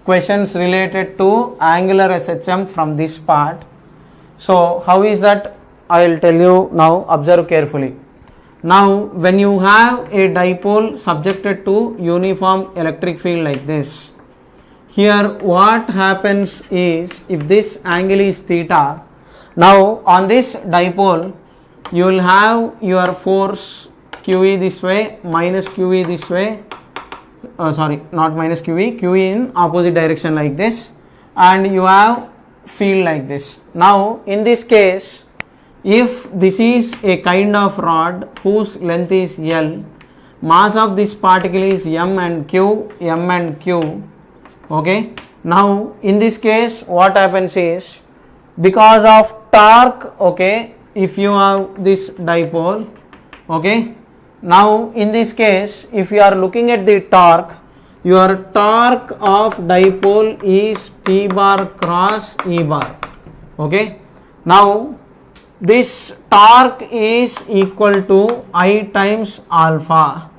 questions related to angular SHM from this part. So how is that? I will tell you now. Observe carefully. Now when you have a dipole subjected to uniform electric field like this, here what happens is, if this angle is theta, now on this dipole you will have your force QE this way, minus QE this way, sorry, not minus QE, QE in opposite direction like this, and you have field like this. Now in this case, if this is a kind of rod whose length is L, mass of this particle is M and Q, okay. Now in this case what happens is, because of torque, okay, if you have this dipole, okay, now in this case if you are looking at the torque, your torque of dipole is P bar cross E bar, okay. Now this torque is equal to I times alpha,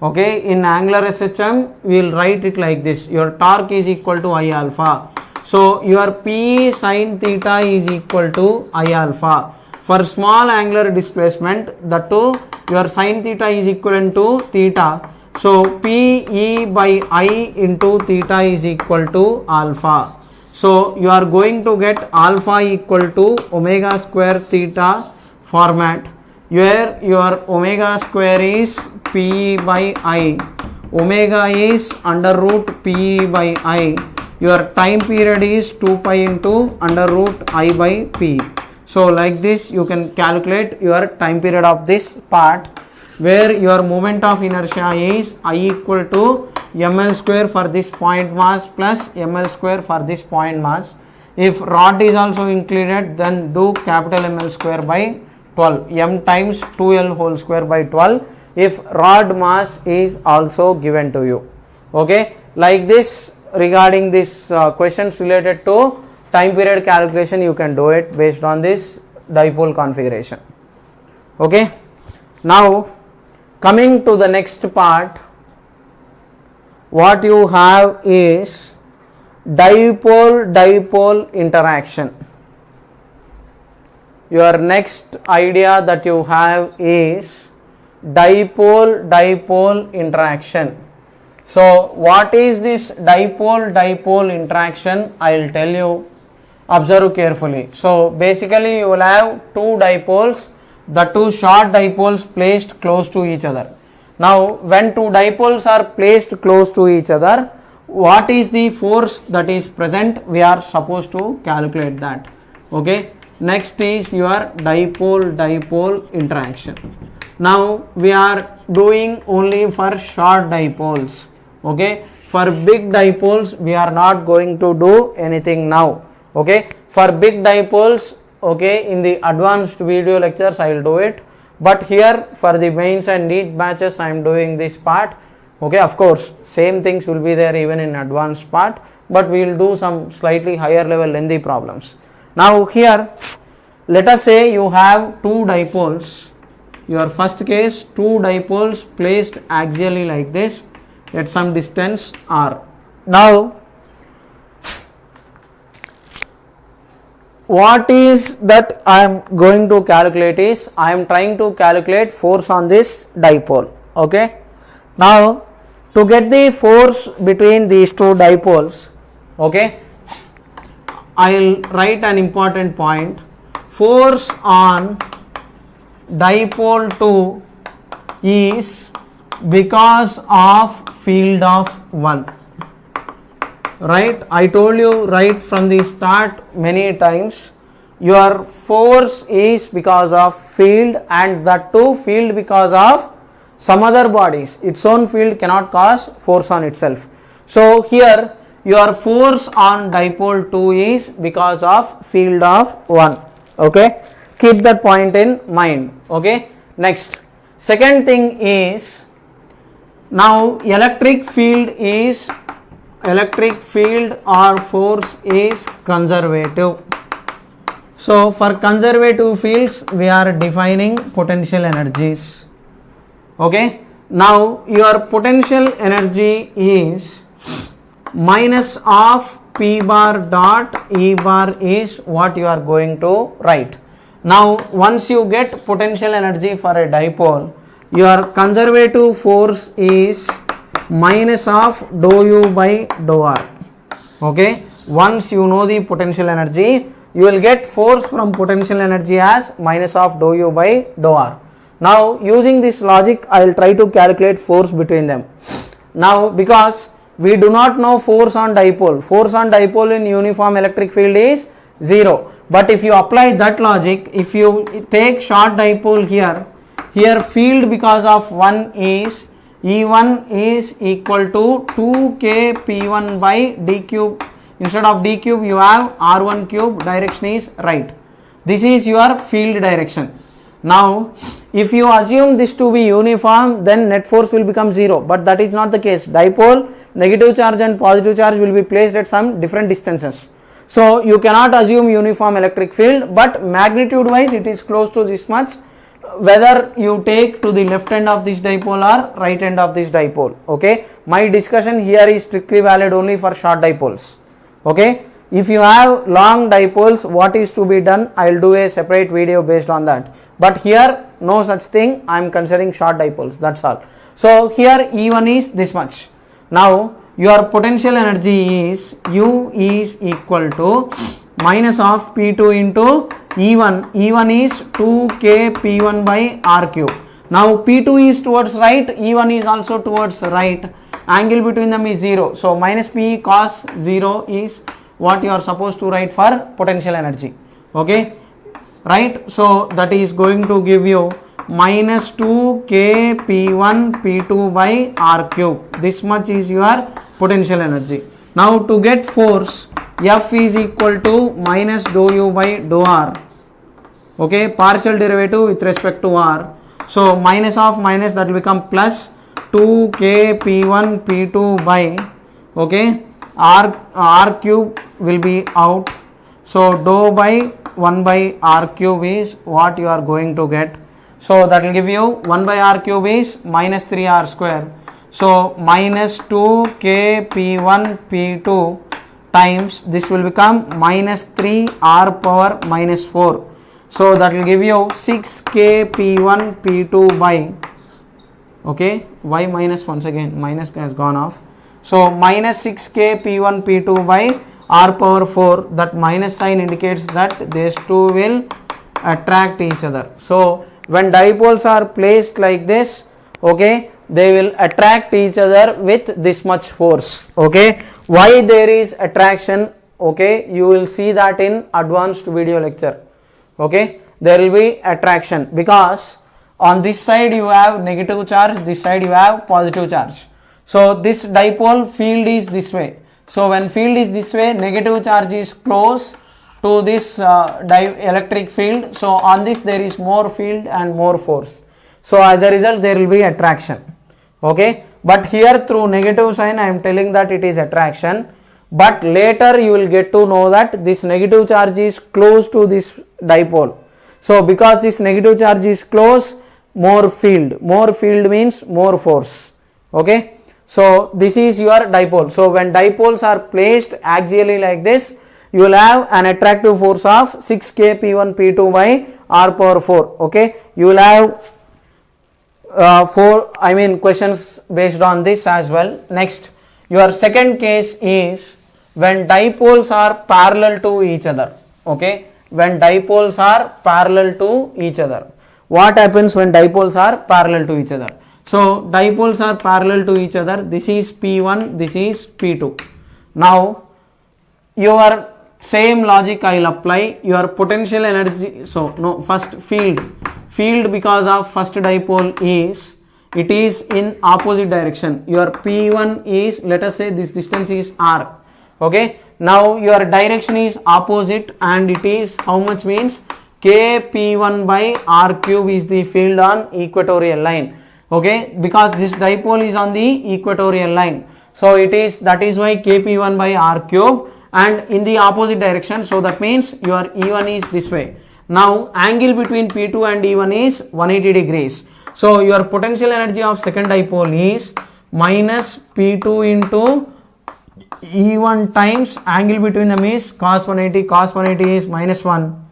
okay. In angular SHM we will write it like this, your torque is equal to I alpha. So your P sin theta is equal to I alpha. For small angular displacement, that too your sin theta is equivalent to theta. So P E by I into theta is equal to alpha. So you are going to get alpha equal to omega square theta format, where your omega square is P by I, omega is under root P by I, your time period is 2 pi into under root I by P. So like this you can calculate your time period of this part, where your moment of inertia is I equal to ml square for this point mass plus ml square for this point mass. If rod is also included, then do capital ML square by 12, m times 2l whole square by 12 if rod mass is also given to you, okay. Like this, regarding this questions related to time period calculation, you can do it based on this dipole configuration, okay. Now coming to the next part, what you have is dipole interaction. Your next idea that you have is dipole interaction. So what is this dipole interaction? I will tell you. Observe carefully. So basically you will have two dipoles, the two short dipoles placed close to each other. Now when two dipoles are placed close to each other, what is the force that is present? We are supposed to calculate that, okay. Next is your dipole interaction. Now we are doing only for short dipoles, okay. For big dipoles we are not going to do anything now, okay. For big dipoles, okay, in the advanced video lectures I will do it, but here for the mains and NEET batches I am doing this part, okay. Of course same things will be there even in advanced part, but we will do some slightly higher level lengthy problems. Now here let us say you have two dipoles, your first case, two dipoles placed axially like this at some distance r. Now what is that I am going to calculate is, I am trying to calculate force on this dipole, okay. Now to get the force between these two dipoles, okay, I will write an important point. force on dipole 2 is because of field of 1. Right, I told you right from the start many times, your force is because of field, and that too field because of some other bodies. Its own field cannot cause force on itself. So here your force on dipole 2 is because of field of 1. Okay, keep that point in mind. Okay, next, second thing is, now electric field or force is conservative. So for conservative fields we are defining potential energies. Okay, now your potential energy is minus of P bar dot E bar is what you are going to write. Now once you get potential energy for a dipole, your conservative force is minus of dou u by dou r. Okay, once you know the potential energy, you will get force from potential energy as minus of dou u by dou r. Now using this logic, I will try to calculate force between them. Now because we do not know force on dipole in uniform electric field is 0. But if you apply that logic, if you take short dipole here field because of 1 is E1 is equal to 2k P1 by d cube. Instead of d cube you have R1 cube, direction is right. This is your field direction. Now if you assume this to be uniform, then net force will become 0, but that is not the case. Dipole, negative charge and positive charge will be placed at some different distances. So you cannot assume uniform electric field, but magnitude wise it is close to this much, whether you take to the left end of this dipole or right end of this dipole. Okay, my discussion here is strictly valid only for short dipoles. Okay, if you have long dipoles, what is to be done, I will do a separate video based on that, but here no such thing, I am considering short dipoles, that's all. So here E1 is this much. Now your potential energy is U is equal to minus of P2 into E1. E1 is 2k P1 by R cube. Now P2 is towards right, E1 is also towards right, angle between them is 0. So minus P cos 0 is what you are supposed to write for potential energy. Okay, right, so that is going to give you minus 2k P1 P2 by R cube. This much is your potential energy. Now to get force, F is equal to minus dou u by dou r. Okay, partial derivative with respect to r. So minus of minus, that will become plus 2k P1 P2 by, okay, r cube will be out. So dou by 1 by r cube is what you are going to get. So that will give you 1 by r cube is minus 3r square. So minus 2k P1 P2 times this will become minus 3r power minus 4. So that will give you 6k P1 P2 by, okay, y minus, once again minus has gone off. So minus 6k P1 P2 by r power 4. That minus sign indicates that these two will attract each other. So when dipoles are placed like this, okay, they will attract each other with this much force. Okay, why there is attraction, okay, you will see that in advanced video lecture. Okay, there will be attraction because on this side you have negative charge, this side you have positive charge. So this dipole field is this way. So when field is this way, negative charge is close to this electric field. So on this there is more field and more force. So as a result there will be attraction. Okay, but here through negative sign I am telling that it is attraction, but later you will get to know that this negative charge is close to this dipole. So because this negative charge is close, more field means more force. Okay, so this is your dipole. So when dipoles are placed axially like this, you will have an attractive force of 6k P1 P2 by r power 4. Okay, you will have questions based on this as well. Next, your second case is when dipoles are parallel to each other. Okay, when dipoles are parallel to each other. What happens when dipoles are parallel to each other? So dipoles are parallel to each other. This is P1, this is P2. Now your same logic I will apply. Your potential energy, so no, first field because of first dipole is, it is in opposite direction. Your P1 is, let us say this distance is R. Okay, now your direction is opposite and it is how much means Kp1 by R cube is the field on equatorial line. Okay, because this dipole is on the equatorial line, so it is, that is why Kp1 by R cube, and in the opposite direction, so that means your E1 is this way. Now angle between P2 and E1 is 180 degrees. So your potential energy of second dipole is minus P2 into E1 times angle between them is cos 180. Cos 180 is minus 1.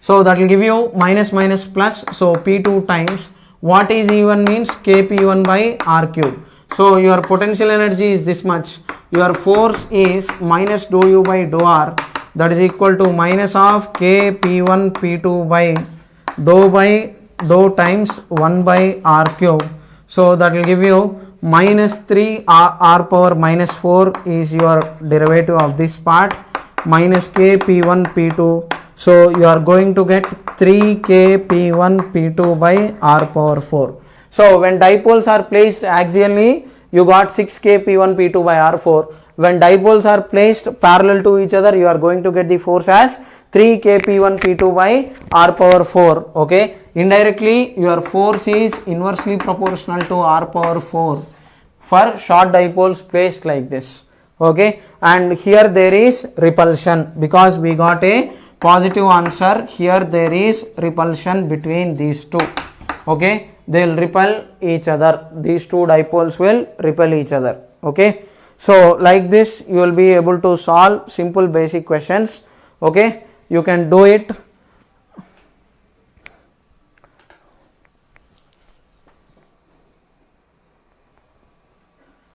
So that will give you minus minus plus. So P2 times what is E1 means Kp1 by R cube. So your potential energy is this much. Your force is minus dou U by dou R, that is equal to minus of Kp1 P2 by dou times 1 by R cube. So that will give you minus 3 R power minus 4 is your derivative of this part, minus Kp1 P2. So you are going to get 3 Kp1 P2 by R power 4. So when dipoles are placed axially, you got 6 Kp1 P2 by R4. When dipoles are placed parallel to each other, you are going to get the force as 3 Kp1 P2 by R power 4. Okay, indirectly your force is inversely proportional to R power 4 for short dipoles placed like this. Okay, and here there is repulsion because we got a positive answer. Here there is repulsion between these two. Okay, they will repel each other. These two dipoles will repel each other. Okay, so like this you will be able to solve simple basic questions. Okay, you can do it.